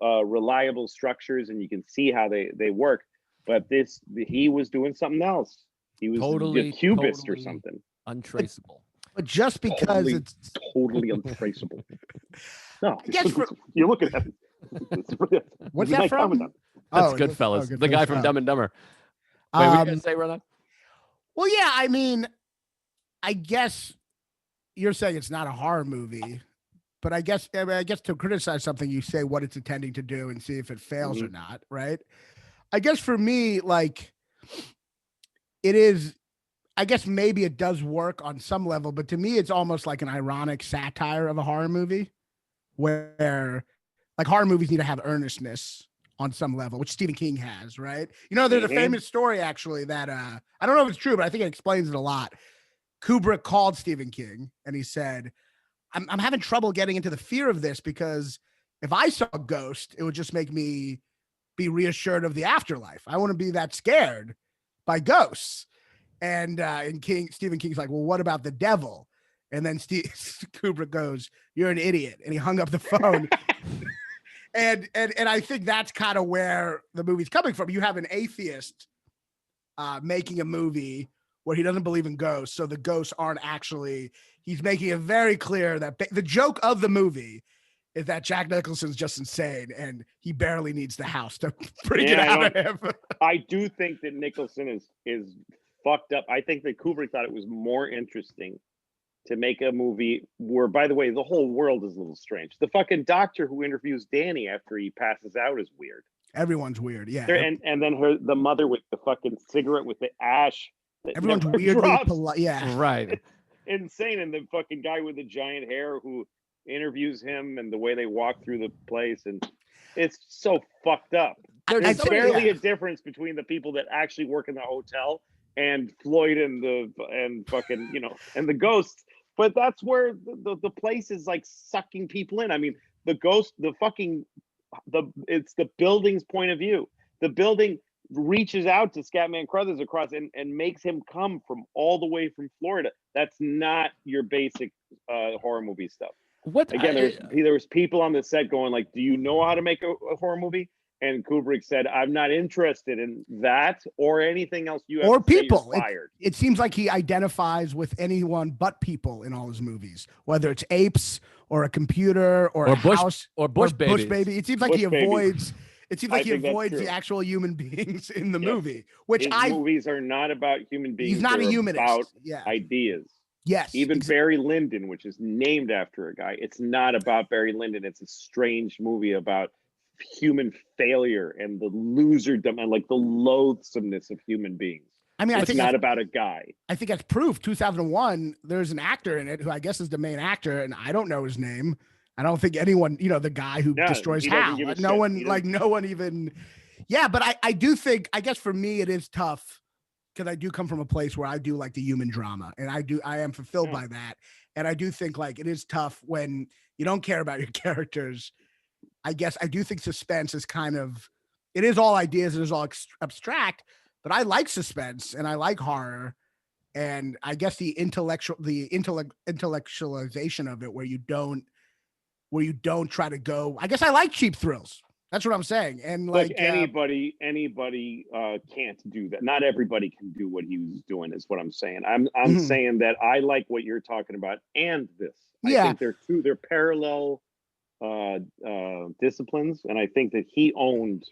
reliable structures, and you can see how they work. But he was doing something else. He was a cubist or something. Untraceable. But just because it's totally untraceable. No, you look at that. What's that from? That's Goodfellas. The guy from Dumb and Dumber. Wait, what were you gonna say, Raanan? Well, yeah, I mean, I guess you're saying it's not a horror movie, but I guess to criticize something, you say what it's intending to do and see if it fails or not, right? I guess for me, like, it is. I guess maybe it does work on some level, but to me, it's almost like an ironic satire of a horror movie, where like horror movies need to have earnestness on some level, which Stephen King has, right? You know, there's a famous story actually that I don't know if it's true, but I think it explains it a lot. Kubrick called Stephen King and he said, I'm having trouble getting into the fear of this because if I saw a ghost, it would just make me be reassured of the afterlife. I wouldn't be that scared by ghosts. And Stephen King's like, well, what about the devil? And then Kubrick goes, you're an idiot. And he hung up the phone. And I think that's kind of where the movie's coming from. You have an atheist making a movie where he doesn't believe in ghosts. So the ghosts aren't actually, he's making it very clear that the joke of the movie is that Jack Nicholson's just insane and he barely needs the house to bring it out of him. I do think that Nicholson is fucked up. I think that Kubrick thought it was more interesting to make a movie where, by the way, the whole world is a little strange. The fucking doctor who interviews Danny after he passes out is weird. Everyone's weird, yeah. And then the mother with the fucking cigarette with the ash. Everyone's weirdly polite, yeah. Right. Insane. And the fucking guy with the giant hair who interviews him and the way they walk through the place. And it's so fucked up. There's barely a difference between the people that actually work in the hotel and Floyd and fucking, you know, and the ghosts. But that's where the place is like sucking people in. I mean, the ghost, it's the building's point of view. The building reaches out to Scatman Crothers across and makes him come from all the way from Florida. That's not your basic horror movie stuff. There was people on the set going like, do you know how to make a horror movie? And Kubrick said, I'm not interested in that or anything else you have or to say people. you're fired. It seems like he identifies with anyone but people in all his movies, whether it's apes or a computer or a house or bush baby. It seems like he avoids the actual human beings in the movie, movies are not about human beings. He's not a humanist. About ideas. Yes. Even Barry Lyndon, which is named after a guy, it's not about Barry Lyndon. It's a strange movie about human failure and the loserdom and like the loathsomeness of human beings. I mean, it's not about a guy. I think that's proof. 2001, there's an actor in it who I guess is the main actor, and I don't know his name. I don't think anyone, the guy who destroys Hal. No one even. Yeah, but I do think, I guess for me, it is tough because I do come from a place where I do like the human drama, and I am fulfilled by that. And I do think like it is tough when you don't care about your characters. I guess I do think suspense is it is all ideas, it is all abstract, but I like suspense and I like horror. And I guess the intellectualization of it where you don't try to go, I guess I like cheap thrills. That's what I'm saying. And like anybody can't do that. Not everybody can do what he was doing is what I'm saying. I'm saying that I like what you're talking about and this. I think they're parallel disciplines, and I think that he owned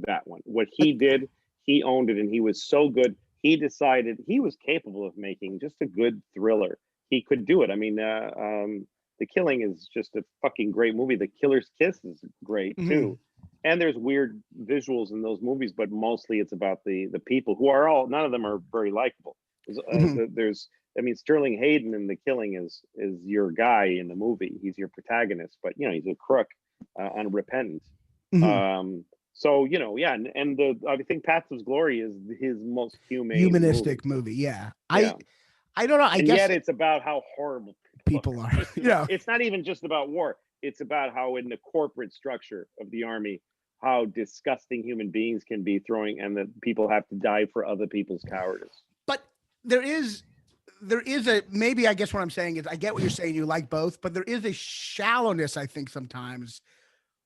that one. What he did, he owned it, and he was so good. He decided he was capable of making just a good thriller. He could do it. I mean, The Killing is just a fucking great movie. The Killer's Kiss is great too. And there's weird visuals in those movies, but mostly it's about the people who are none of them are very likable. Sterling Hayden in The Killing is your guy in the movie. He's your protagonist, but he's a crook, unrepentant. I think Paths of Glory is his most humanistic movie. Yeah. I don't know. I guess yet it's about how horrible people are. It's not even just about war. It's about how in the corporate structure of the army, how disgusting human beings can be and that people have to die for other people's cowardice. But there is maybe I guess what I'm saying is I get what you're saying. You like both, but there is a shallowness, I think, sometimes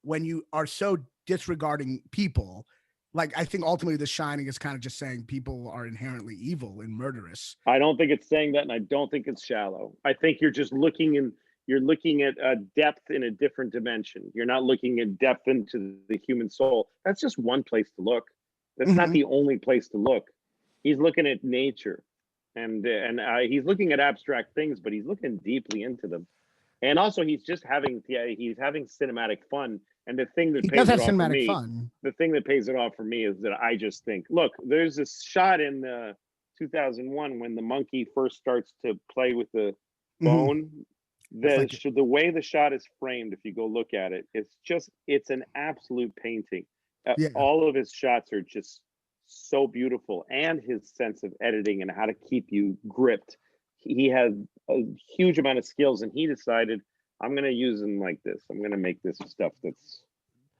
when you are so disregarding people. Like, I think ultimately The Shining is kind of just saying people are inherently evil and murderous. I don't think it's saying that, and I don't think it's shallow. I think you're just looking at depth in a different dimension. You're not looking at depth into the human soul. That's just one place to look. That's not the only place to look. He's looking at nature, and he's looking at abstract things, but he's looking deeply into them. And also, he's having cinematic fun. And the thing that pays it off for me, the thing that pays it off for me is that I just think, look, there's this shot in 2001 when the monkey first starts to play with the bone. The way the shot is framed, if you go look at it, it's an absolute painting. All of his shots are just so beautiful, and his sense of editing and how to keep you gripped. He had a huge amount of skills, and he decided, I'm going to use them like this. I'm going to make this stuff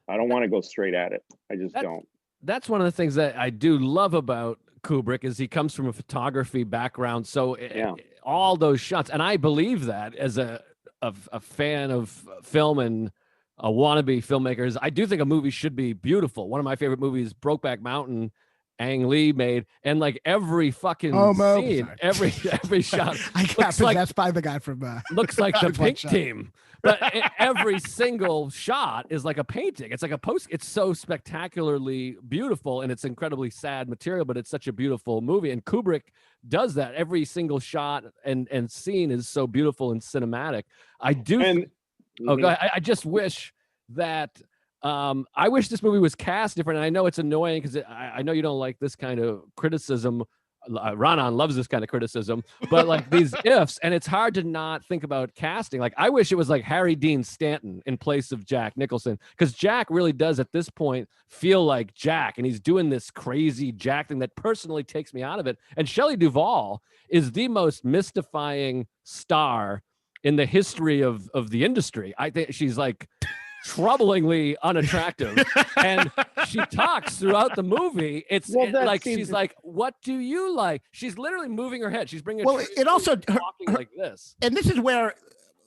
I don't want to go straight at it. I just don't. That's one of the things that I do love about Kubrick is he comes from a photography background. So all those shots, and I believe that as a fan of film and a wannabe filmmaker, I do think a movie should be beautiful. One of my favorite movies, Brokeback Mountain, Ang Lee made, and like every fucking scene, every shot. I got possessed by the guy from looks like the Pink Team, but every single shot is like a painting. It's like a post. It's so spectacularly beautiful, and it's incredibly sad material, but it's such a beautiful movie. And Kubrick does that. Every single shot and scene is so beautiful and cinematic. I do. Go ahead. I just wish that. I wish this movie was cast different, and I know it's annoying because I know you don't like this kind of criticism. Raanan loves this kind of criticism, but like these ifs, and it's hard to not think about casting. Like, I wish it was like Harry Dean Stanton in place of Jack Nicholson, because Jack really does at this point feel like Jack, and he's doing this crazy Jack thing that personally takes me out of it. And Shelley Duvall is the most mystifying star in the history of the industry. I think she's like troublingly unattractive, and she talks throughout the movie. She's like, "What do you like?" She's literally moving her head. She's bringing. Talking like this. And this is where.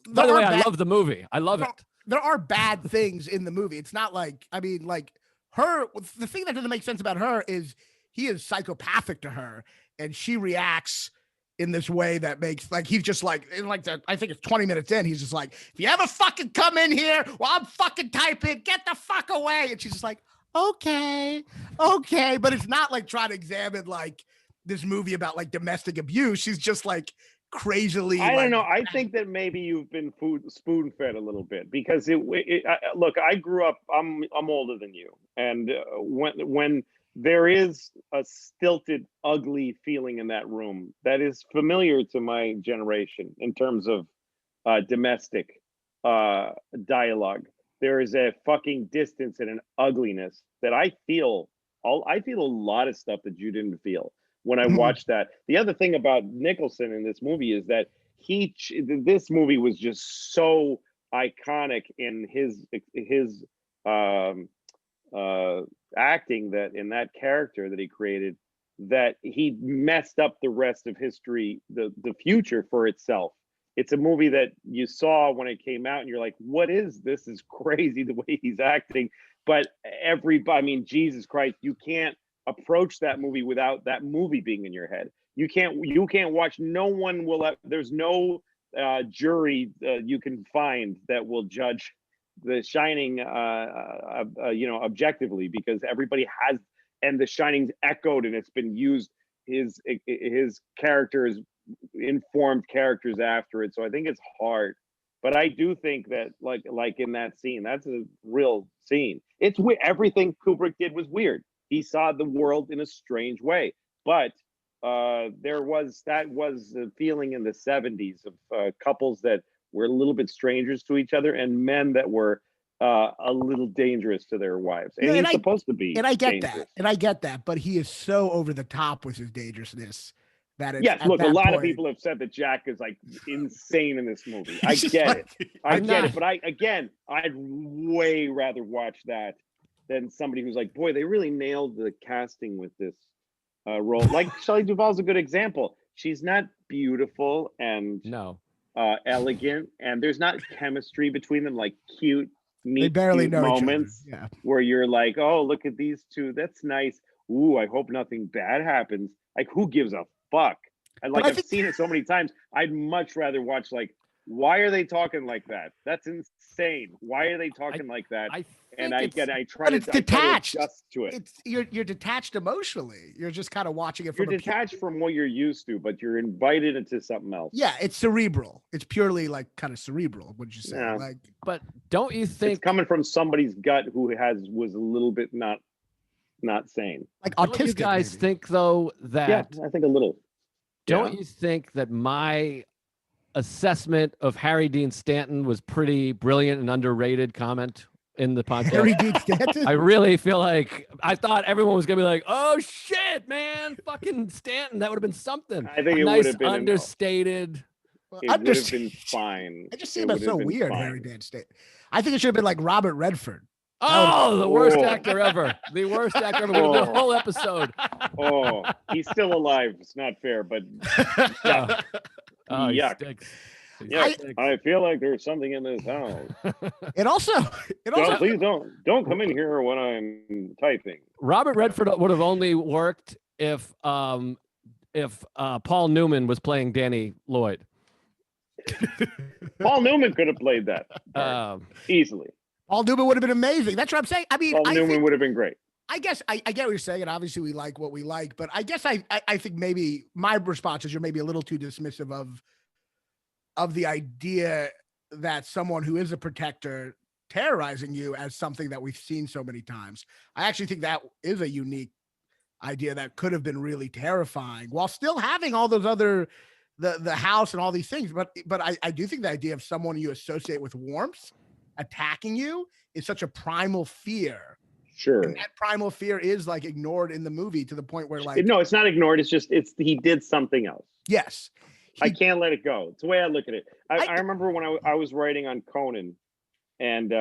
By the way, I love the movie. I love it. There are bad things in the movie. It's not like, I mean, like her. The thing that doesn't make sense about her is he is psychopathic to her, and she reacts in this way that makes, like, he's just like, in like I think it's 20 minutes in, he's just like, if you ever fucking come in here while I'm fucking typing, get the fuck away. And she's just like, okay. But it's not like trying to examine like this movie about like domestic abuse. She's just like crazily. I don't know. I think that maybe you've been spoon fed a little bit because look, I grew up. I'm older than you, and when there is a stilted, ugly feeling in that room that is familiar to my generation in terms of domestic dialogue. There is a fucking distance and an ugliness that I feel. I feel a lot of stuff that you didn't feel when I watched that. The other thing about Nicholson in this movie is that this movie was just so iconic in his acting, that in that character that he created, that he messed up the rest of history, the future for itself. It's a movie that you saw when it came out and you're like, what is this? Is crazy the way he's acting. But I mean, Jesus Christ, you can't approach that movie without that movie being in your head. You can't watch. No one will. There's no jury you can find that will judge The Shining, objectively, because everybody has, and The Shining's echoed and it's been used. His characters informed characters after it, so I think it's hard. But I do think that, like in that scene, that's a real scene. It's everything Kubrick did was weird. He saw the world in a strange way, but there was a feeling in the 70s of couples that were a little bit strangers to each other, and men that were a little dangerous to their wives. And he's supposed to be. And I get dangerous. that. And I get that. But he is so over the top with his dangerousness that it's, yes, look, a lot of people have said that Jack is like insane in this movie. I get it. I get it. But I'd way rather watch that than somebody who's like, boy, they really nailed the casting with this role. Like Shelley Duvall's a good example. She's not beautiful and elegant, and there's not chemistry between them, like cute moments where you're like, oh, look at these two. That's nice. Ooh, I hope nothing bad happens. Like, who gives a fuck? And like, I've seen it so many times. I'd much rather watch, like, why are they talking like that? That's insane. Why are they talking like that? I try to adjust to it. You're detached emotionally. You're just kind of watching it. You're detached from what you're used to, but you're invited into something else. Yeah, it's cerebral. It's purely like kind of cerebral. Would you say? Yeah. Like, but don't you think it's coming from somebody's gut who was a little bit not sane? Like autistic. Don't you guys think though that? Yeah, I think a little. Don't you think that my assessment of Harry Dean Stanton was pretty brilliant and underrated comment in the podcast? Harry Dean Stanton? I really feel like I thought everyone was gonna be like, "Oh shit, man, fucking Stanton! That would have been something." I think it would have been understated. It would have been fine. I just see him as so weird, Harry Dean Stanton. I think it should have been like Robert Redford. Oh, the worst actor ever. The worst actor ever. The whole episode. Oh, he's still alive. It's not fair, but yuck. Yuck. Yeah, I feel like there's something in this house. It also please don't come in here when I'm typing. Robert Redford would have only worked if Paul Newman was playing Danny Lloyd. Paul Newman could have played that easily. Paul Newman would have been amazing. That's what I'm saying. I mean, Paul Newman would have been great. I guess I get what you're saying, and obviously we like what we like, but I guess I think maybe my response is you're maybe a little too dismissive of the idea that someone who is a protector terrorizing you as something that we've seen so many times. I actually think that is a unique idea that could have been really terrifying while still having all those other the house and all these things. But I do think the idea of someone you associate with warmth attacking you is such a primal fear. Sure. And that primal fear is like ignored in the movie to the point where like no, it's not ignored. It's just he did something else. Yes. I can't let it go. It's the way I look at it. I remember when I was writing on Conan, and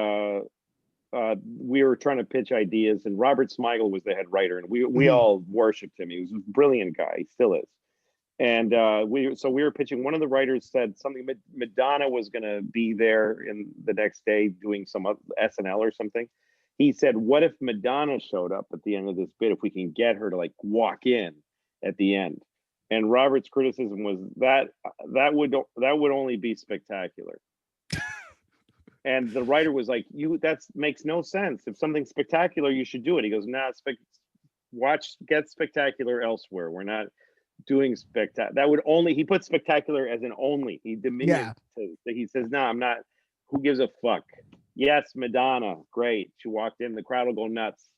we were trying to pitch ideas, and Robert Smigel was the head writer, and we all worshipped him. He was a brilliant guy. He still is. And we were pitching. One of the writers said something. Madonna was going to be there in the next day doing some SNL or something. He said, "What if Madonna showed up at the end of this bit? If we can get her to like walk in at the end?" And Robert's criticism was that would only be spectacular. And the writer was like, that makes no sense. If something's spectacular, you should do it. He goes, nah, get spectacular elsewhere. We're not doing spectacular. That would only, he put spectacular as an only. He diminished. He says, no, I'm not. Who gives a fuck? Yes, Madonna, great. She walked in, the crowd will go nuts.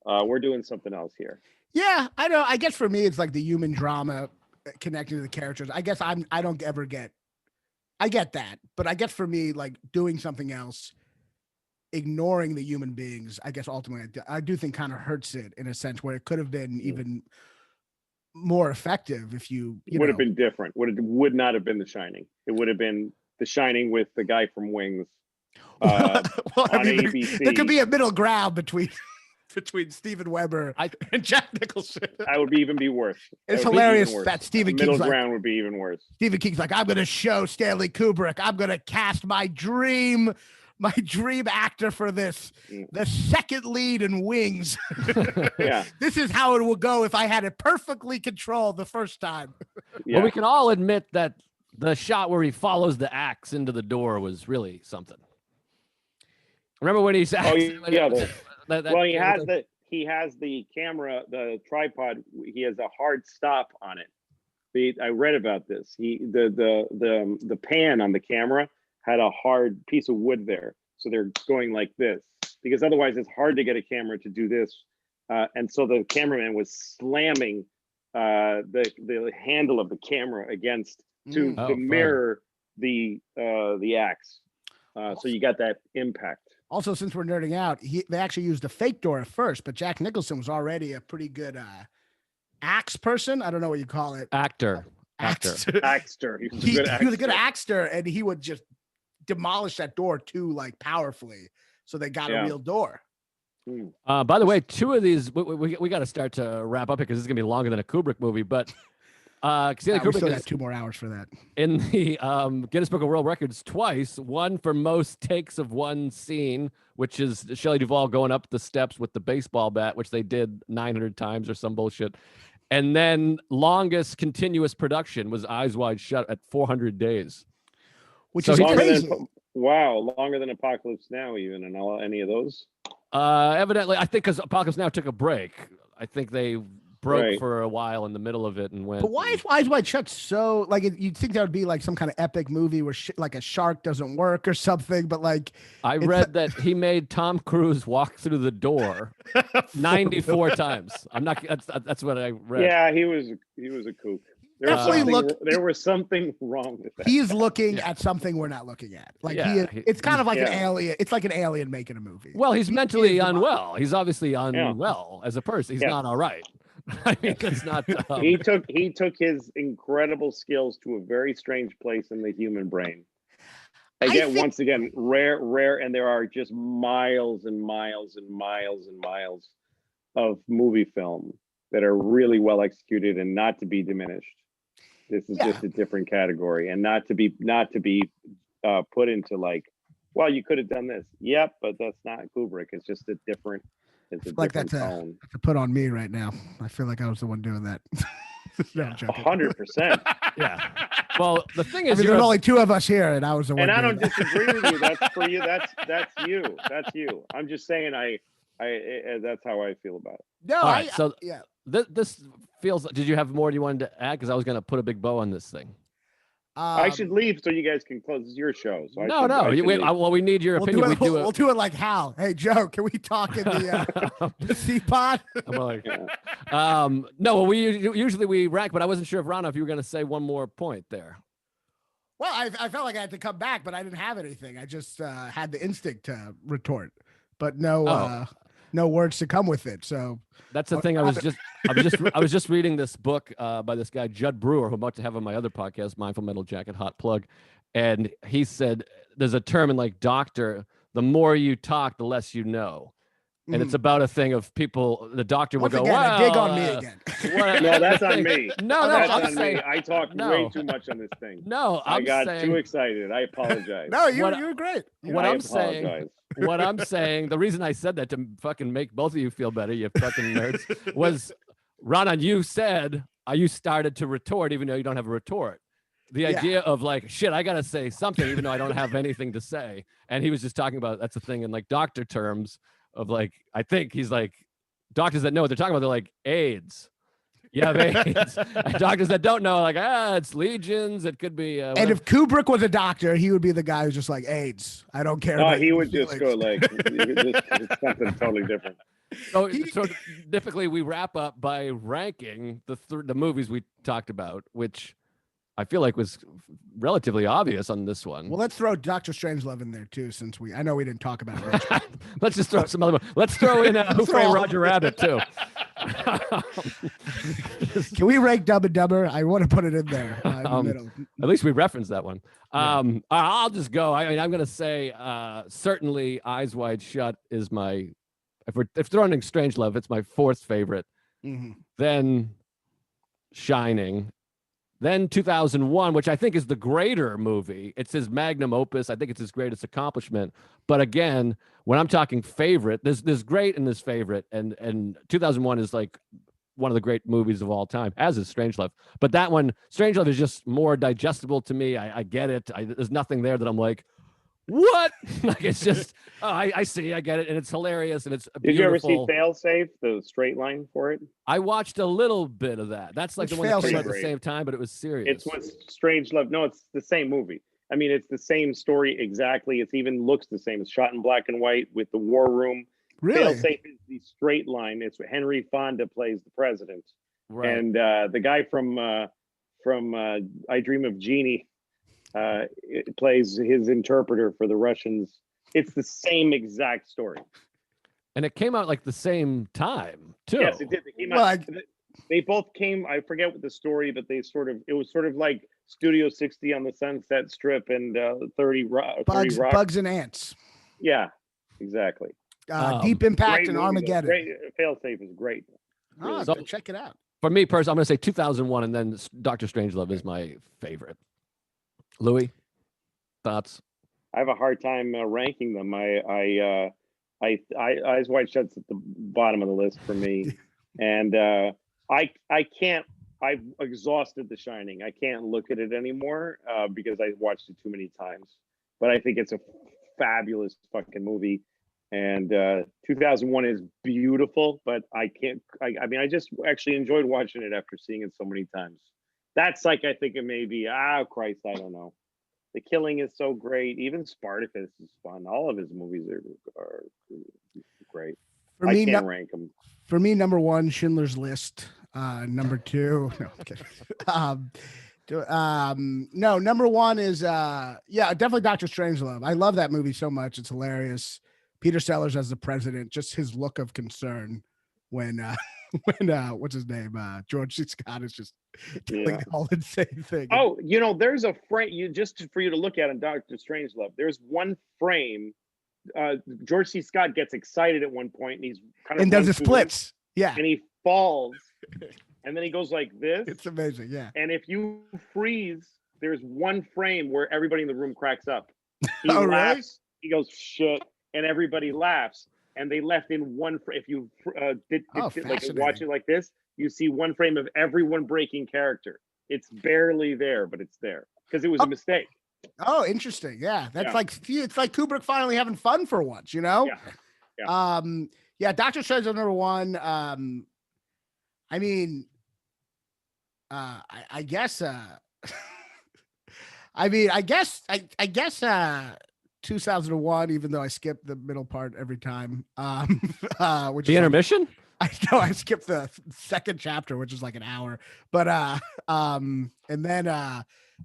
We're doing something else here. Yeah, I know. I guess for me, it's like the human drama connecting to the characters. I guess I don't ever get. I get that, but I guess for me, like doing something else, ignoring the human beings, I guess ultimately, I do think kind of hurts it in a sense where it could have been even more effective if you would have been different. Would not have been The Shining. It would have been The Shining with the guy from Wings. Well, on ABC. There could be a middle ground between Steven Weber and Jack Nicholson. That would even be worse. It's hilarious that Stephen King's middle ground would be even worse. Stephen King's like, I'm going to show Stanley Kubrick. I'm going to cast my dream actor for this, the second lead in Wings. Yeah. This is how it will go if I had it perfectly controlled the first time. Yeah. Well, we can all admit that the shot where he follows the axe into the door was really something. Remember when he's he has the camera, the tripod. He has a hard stop on it. I read about this. The pan on the camera had a hard piece of wood there, so they're going like this because otherwise it's hard to get a camera to do this. And so the cameraman was slamming the handle of the camera against to mirror the axe. So you got that impact. Also, since we're nerding out, they actually used a fake door at first, but Jack Nicholson was already a pretty good axe person. I don't know what you call it. Actor. Axter. He was a good axter, and he would just demolish that door too, like powerfully. So they got a real door. By the way, two of these, we got to start to wrap up because this is gonna be longer than a Kubrick movie, but. We still got 2 more hours for that. In the Guinness Book of World Records twice, one for most takes of one scene, which is Shelley Duvall going up the steps with the baseball bat, which they did 900 times or some bullshit. And then longest continuous production was Eyes Wide Shut at 400 days. Which is crazy. Longer than Apocalypse Now even, and any of those? Evidently, I think because Apocalypse Now took a break. I think they broke for a while in the middle of it and went. But why is Eyes Wide Shut so like? You'd think that would be like some kind of epic movie where like a shark doesn't work or something. But like, I read that he made Tom Cruise walk through the door 94 times. I'm not. That's what I read. Yeah, he was a kook. There was something wrong with that. He's looking at something we're not looking at. Like it's kind of like an alien. It's like an alien making a movie. Well, he's mentally unwell. He's obviously unwell as a person. He's not all right. I mean, that's not. He took his incredible skills to a very strange place in the human brain. Once again, rare, and there are just miles and miles and miles and miles of movie film that are really well executed and not to be diminished. This is just a different category, and not to be put into like, well, you could have done this. Yep, but that's not Kubrick. It's just a different. It's a like different that's tone. to put on me right now. I feel like I was the one doing that. No, I'm joking. 100%. Yeah. Well, the thing is, there's only 2 of us here, and I was the one. And I don't disagree with you. That's for you. That's you. That's you. I'm just saying. I that's how I feel about it. No, This feels. Did you have more you wanted to add? Because I was going to put a big bow on this thing. I should leave so you guys can close. This is your show. So we need your opinion. We'll do it like Hal. Hey, Joe, can we talk in the C-pod? No, we usually rank, but I wasn't sure if Raanan, if you were going to say one more point there. Well, I felt like I had to come back, but I didn't have anything. I just had the instinct to retort, but no words to come with it. So that's the thing. I was just reading this book by this guy Judd Brewer, who I'm about to have on my other podcast, Mindful Metal Jacket, hot plug, and he said there's a term in like doctor: the more you talk, the less you know. And it's about a thing of people. The doctor will go, "Wow, dig on me again." No, that's on me. That's on me. I talked way too much on this thing. No, I got too excited. I apologize. No, you were great. What I'm saying, the reason I said that to fucking make both of you feel better, you fucking nerds, was Raanan, you said you started to retort even though you don't have a retort. The idea of like, shit, I gotta say something even though I don't have anything to say. And he was just talking about that's the thing in like doctor terms of like, I think he's like doctors that know what they're talking about. They're like AIDS. Yeah, doctors that don't know, like, it's legions. It could be. And if Kubrick was a doctor, he would be the guy who's just like AIDS. I don't care. No, about he your would just feelings. go like it's something totally different. So typically we wrap up by ranking the movies we talked about, which I feel like was relatively obvious on this one. Well, let's throw Dr. Strangelove in there too, since I know we didn't talk about it. Let's just throw some other. Let's throw in Who Framed Roger Rabbit too. Can we rank Dumb and Dumber? I want to put it in there in the middle. At least we referenced that one. I'll just go. I mean, I'm going to say certainly Eyes Wide Shut is my. If throwing in Strangelove, it's my fourth favorite. Mm-hmm. Then Shining. Then 2001, which I think is the greater movie. It's his magnum opus. I think it's his greatest accomplishment. But again, when I'm talking favorite, there's great and there's favorite. And 2001 is like one of the great movies of all time, as is Strangelove. But that one, Strangelove is just more digestible to me. I get it. There's nothing there that I'm like, what? Like, it's just, I see, I get it. And it's hilarious. And it's beautiful. Did you ever see Failsafe, the straight line for it? I watched a little bit of that. That's like the one that came out at the same time, but it was serious. It's what's Strangelove. No, it's the same movie. I mean, it's the same story exactly. It even looks the same. It's shot in black and white with the war room. Really? Failsafe is the straight line. It's Henry Fonda plays the president. Right. And the guy from I Dream of Jeannie plays his interpreter for the Russians. It's the same exact story. And it came out like the same time, too. Yes, it did. It came out. They both came. I forget what the story, but it was sort of like Studio 60 on the Sunset Strip and 30 Rock. Bugs and Ants. Yeah, exactly. Deep Impact and Armageddon. Failsafe is great. Oh, so check it out. For me personally, I'm going to say 2001, and then Dr. Strangelove is my favorite. Louis, thoughts? I have a hard time ranking them. Eyes Wide Shut's at the bottom of the list for me, and I can't. I've exhausted The Shining. I can't look at it anymore because I watched it too many times. But I think it's a fabulous fucking movie. And 2001 is beautiful, but I can't. I mean, I just actually enjoyed watching it after seeing it so many times. That's like, I think it may be. Christ, I don't know. The Killing is so great. Even Spartacus is fun. All of his movies are great. I can't rank them. For me, number one, Schindler's List. Number two, no, I'm kidding. No, number one is definitely Dr. Strangelove. I love that movie so much. It's hilarious. Peter Sellers as the president, just his look of concern when what's his name? George C. Scott is just doing the whole insane thing. Oh, there's a frame for you to look at in Dr. Strangelove. There's one frame. George C. Scott gets excited at one point and he's kind of and does the splits. Yeah. And he falls and then he goes like this. It's amazing. Yeah. And if you freeze, there's one frame where everybody in the room cracks up. He laughs. Really? He goes, shit. And everybody laughs. And they left in one. If you watch it like this, you see one frame of everyone breaking character. It's barely there, but it's there because it was a mistake. Oh, interesting. Yeah, that's it's like Kubrick finally having fun for once. Yeah. Dr. Strangelove number one. I mean, I guess. I guess. 2001, even though I skipped the middle part every time. Which the intermission? I know I skipped the second chapter, which is like an hour. But and then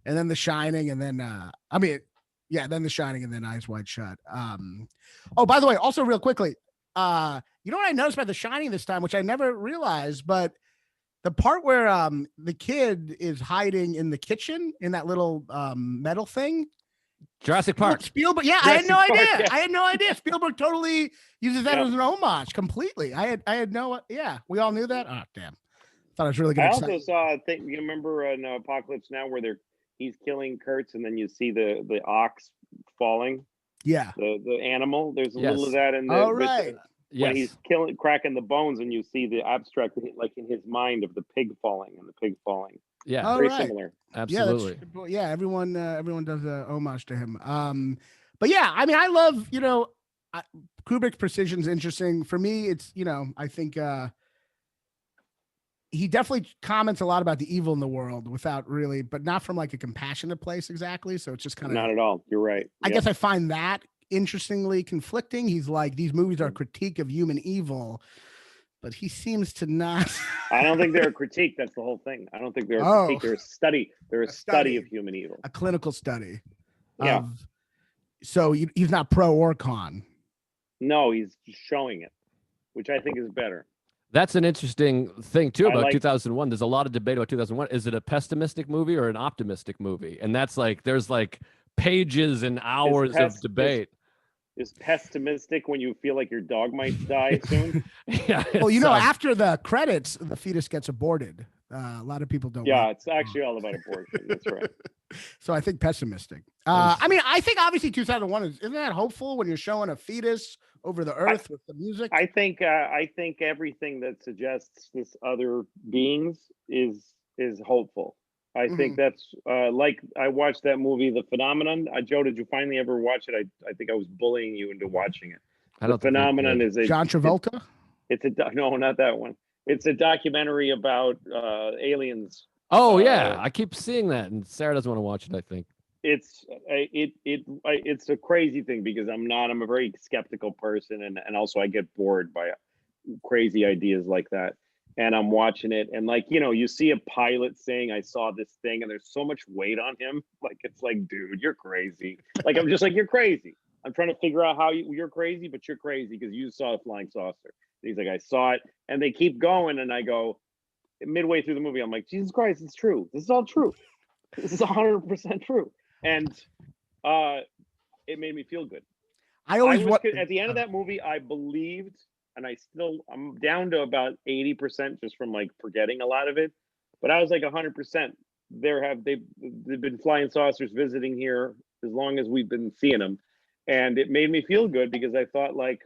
The Shining, and then then The Shining, and then Eyes Wide Shut. Oh, by the way, also real quickly, you know what I noticed about The Shining this time, which I never realized, but the part where the kid is hiding in the kitchen in that little metal thing. Jurassic Park. Spielberg. Yeah, I had no idea. Yeah. I had no idea. Spielberg totally uses that as an homage completely. I had no. Yeah, we all knew that. Oh, damn. Thought it was really good. I also saw a thing. You remember in Apocalypse Now where he's killing Kurtz and then you see the ox falling. Yeah. The animal. There's a little of that in the. Oh, right. When he's cracking the bones and you see the abstract, like in his mind of the pig falling and the pig falling. Yeah, very similar. Absolutely. Yeah, everyone does a homage to him. But yeah, I mean, I love Kubrick's precision is interesting. For me, it's I think he definitely comments a lot about the evil in the world without really, but not from like a compassionate place exactly. So it's just kind of not at all. You're right. I guess I find that interestingly conflicting. He's like, these movies are a critique of human evil, but he seems to not. I don't think they're a critique. That's the whole thing. I don't think they're a critique. They're a study. They're a study of human evil. A clinical study. Yeah. So he's not pro or con. No, he's showing it, which I think is better. That's an interesting thing too about 2001. There's a lot of debate about 2001. Is it a pessimistic movie or an optimistic movie? And that's like, there's like pages and hours of debate. Is pessimistic when you feel like your dog might die soon? Yeah. Well, after the credits, the fetus gets aborted. A lot of people don't. Yeah, it's actually all about abortion. That's right. So I think pessimistic. I mean, I think obviously 2001 isn't that hopeful when you're showing a fetus over the earth with the music? I think everything that suggests this other beings is hopeful. I think that's like I watched that movie, The Phenomenon. Joe, did you finally ever watch it? I think I was bullying you into watching it. The Phenomenon is a John Travolta. No, not that one. It's a documentary about aliens. Oh yeah, I keep seeing that, and Sarah doesn't want to watch it. I think it's a crazy thing because I'm a very skeptical person, and also I get bored by crazy ideas like that. And I'm watching it, and like, you see a pilot saying, "I saw this thing," and there's so much weight on him. Like, it's like, dude, you're crazy. Like, I'm just like, you're crazy. I'm trying to figure out how you're crazy, but you're crazy because you saw a flying saucer. And he's like, I saw it, and they keep going, and I go, midway through the movie, I'm like, Jesus Christ, it's true. This is all true. This is 100% true, and it made me feel good. At the end of that movie, I believed. And I'm down to about 80% just from like forgetting a lot of it. But I was like 100%. They've been flying saucers visiting here as long as we've been seeing them. And it made me feel good because I thought like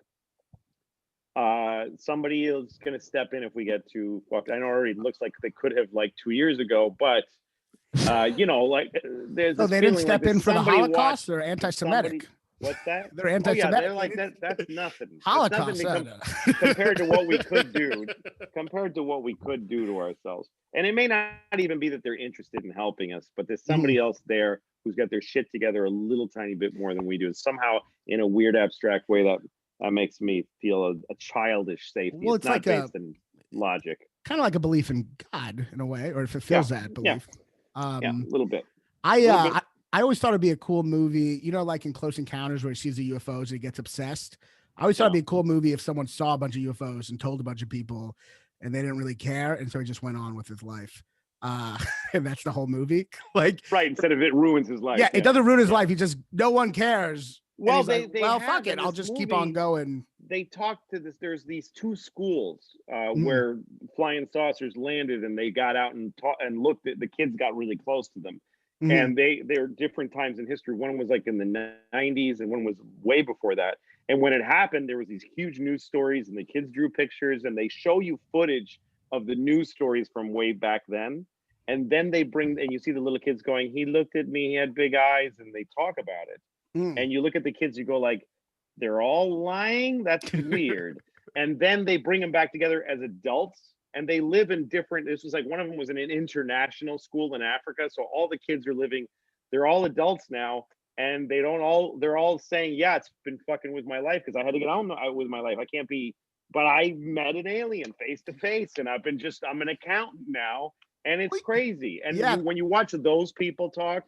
somebody is going to step in if we get too fucked. I know it already looks like they could have like 2 years ago, but like there's they didn't step in for the Holocaust or anti-Semitic. What's that? They're anti-Semitic. Oh, yeah, they're like that. That's nothing. Holocaust. That's nothing compared to what we could do. Compared to what we could do to ourselves, and it may not even be that they're interested in helping us, but there's somebody else there who's got their shit together a little tiny bit more than we do. Somehow, in a weird, abstract way, that makes me feel a childish safety. Well, it's not like based in logic. Kind of like a belief in God in a way, or if it feels that belief. Yeah, a little bit. I always thought it'd be a cool movie, like in Close Encounters where he sees the UFOs and he gets obsessed. I always thought it'd be a cool movie if someone saw a bunch of UFOs and told a bunch of people and they didn't really care. And so he just went on with his life. And that's the whole movie. Like, right. Instead of it ruins his life. Yeah. It doesn't ruin his life. He just, no one cares. Well, fuck it. I'll just keep on going. They talked to this. There's these two schools where flying saucers landed and they got out and looked at the kids, got really close to them. And they're different times in history. One was like in the 90s and one was way before that. And when it happened, there was these huge news stories and the kids drew pictures and they show you footage of the news stories from way back then. And then and you see the little kids going, he looked at me, he had big eyes, and they talk about it. And you look at the kids, you go like, they're all lying? That's weird. And then they bring them back together as adults. And they live in this was like, one of them was in an international school in Africa. So all the kids they're all adults now. And they're all saying, yeah, it's been fucking with my life because I had to get on with my life. I can't be, but I met an alien face to face and I'm an accountant now. And it's crazy. And when you watch those people talk,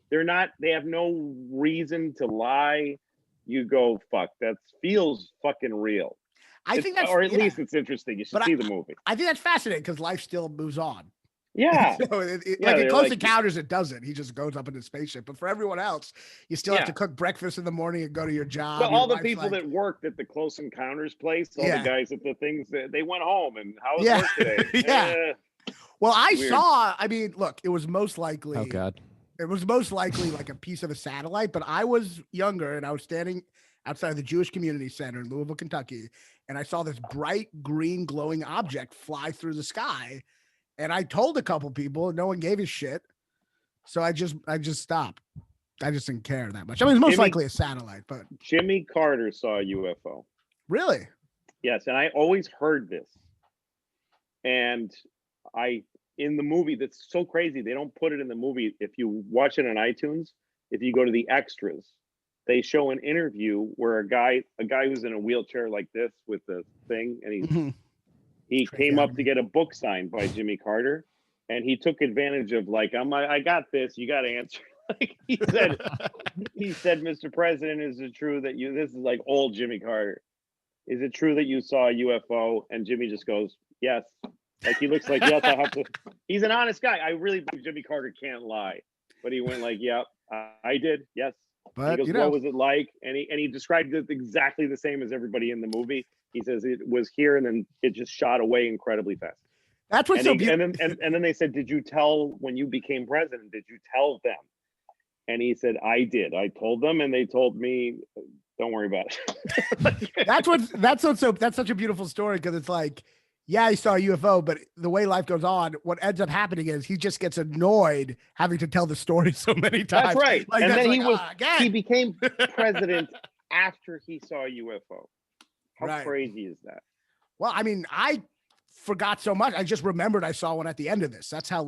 they have no reason to lie. You go, fuck, that feels fucking real. I think that's, or at least it's interesting. You should see the movie. I think that's fascinating because life still moves on. Yeah. Like in Close Encounters, it doesn't. He just goes up in his spaceship. But for everyone else, you still have to cook breakfast in the morning and go to your job. But all the people that worked at the Close Encounters place, all the guys at the things, they went home and how was work today? Well, look, it was most likely. Oh God. It was most likely like a piece of a satellite. But I was younger and I was standing outside the Jewish Community Center in Louisville, Kentucky. And I saw this bright green glowing object fly through the sky. And I told a couple people and no one gave a shit. So I just stopped. I just didn't care that much. I mean, it's most likely a satellite, but Jimmy Carter saw a UFO. Really? Yes. And I always heard this. And in the movie, that's so crazy. They don't put it in the movie. If you watch it on iTunes, if you go to the extras, they show an interview where a guy who's in a wheelchair like this with the thing, and he came up to get a book signed by Jimmy Carter, and he took advantage of like, I got this, you got to answer. Like he said, Mr. President, is it true that this is like old Jimmy Carter. Is it true that you saw a UFO? And Jimmy just goes, yes. Like he looks like, yes, I have to. He's an honest guy. I really believe Jimmy Carter can't lie. But he went like, yeah, I did. Yes. But he goes, what was it like? And he described it exactly the same as everybody in the movie. He says it was here and then it just shot away incredibly fast. That's what's so beautiful. And then they said, did you tell when you became president? Did you tell them? And he said, I did. I told them, and they told me, don't worry about it. That's such a beautiful story, because it's like, yeah, he saw a UFO, but the way life goes on, what ends up happening is he just gets annoyed having to tell the story so many times. That's right. Like, and then he became president after he saw a UFO. How crazy is that? Well, I mean, I forgot so much. I just remembered I saw one at the end of this. That's how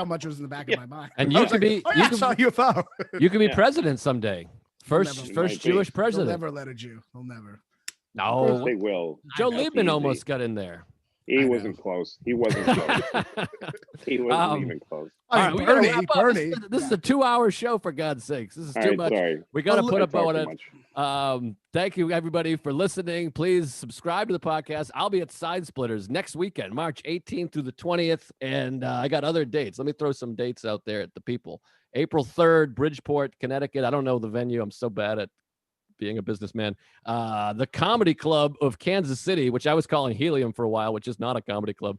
much was in the back of my mind. And you could be, I saw a UFO. You could be president someday. First Jewish president. They'll never let a Jew. They'll never. No, they will. Joe Liebman almost got in there. He wasn't close. He wasn't close. He wasn't even close. All right, we gotta wrap up. This is a 2-hour show, for God's sakes. This is too much. Sorry. We got to put a bow on it. Thank you, everybody, for listening. Please subscribe to the podcast. I'll be at Side Splitters next weekend, March 18th through the 20th. And I got other dates. Let me throw some dates out there at the people. April 3rd, Bridgeport, Connecticut. I don't know the venue. I'm so bad at being a businessman. The Comedy Club of Kansas City, which I was calling Helium for a while, which is not a comedy club,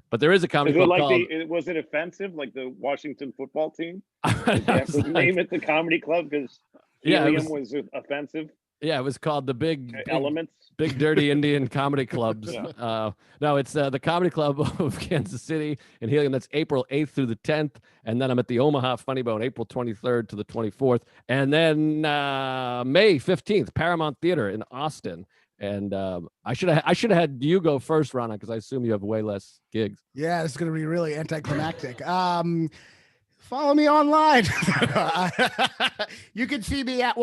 but there is a comedy club called... Was it offensive, like the Washington football team? Did they have to name it the Comedy Club because Helium was offensive? Yeah, it was called the Big Elements. Big Dirty Indian Comedy Clubs. No, it's the Comedy Club of Kansas City in Helium. That's April 8th through the 10th. And then I'm at the Omaha Funny Bone, April 23rd to the 24th. And then May 15th, Paramount Theater in Austin. And I should have had you go first, Raanan, because I assume you have way less gigs. Yeah, it's going to be really anticlimactic. Follow me online. You can see me at,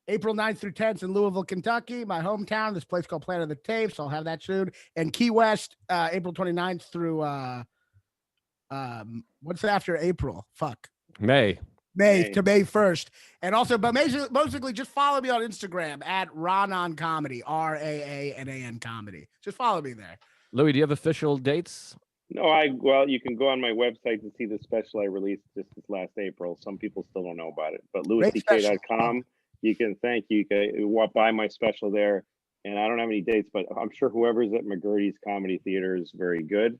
April 9th through 10th in Louisville, Kentucky, my hometown, this place called Planet of the Tapes. I'll have that soon. And Key West, April 29th through, what's after April? May to May 1st. And also, but basically just follow me on Instagram at Raanan Comedy, Raanan Comedy. Just follow me there. Louis, do you have official dates? No, you can go on my website to see the special I released just this last April. Some people still don't know about it, but louisck.com. You can buy my special there. And I don't have any dates, but I'm sure whoever's at McGurty's Comedy Theater is very good.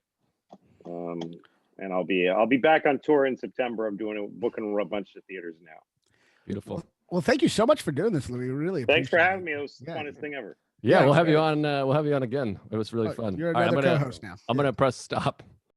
And I'll be back on tour in September. I'm booking a bunch of theaters now. Beautiful. Well, thank you so much for doing this, Louis. Really Thanks for having me. It was the funnest thing ever. Yeah, we'll have you on. We'll have you on again. It was really fun. You're another co-host now. I'm gonna press stop.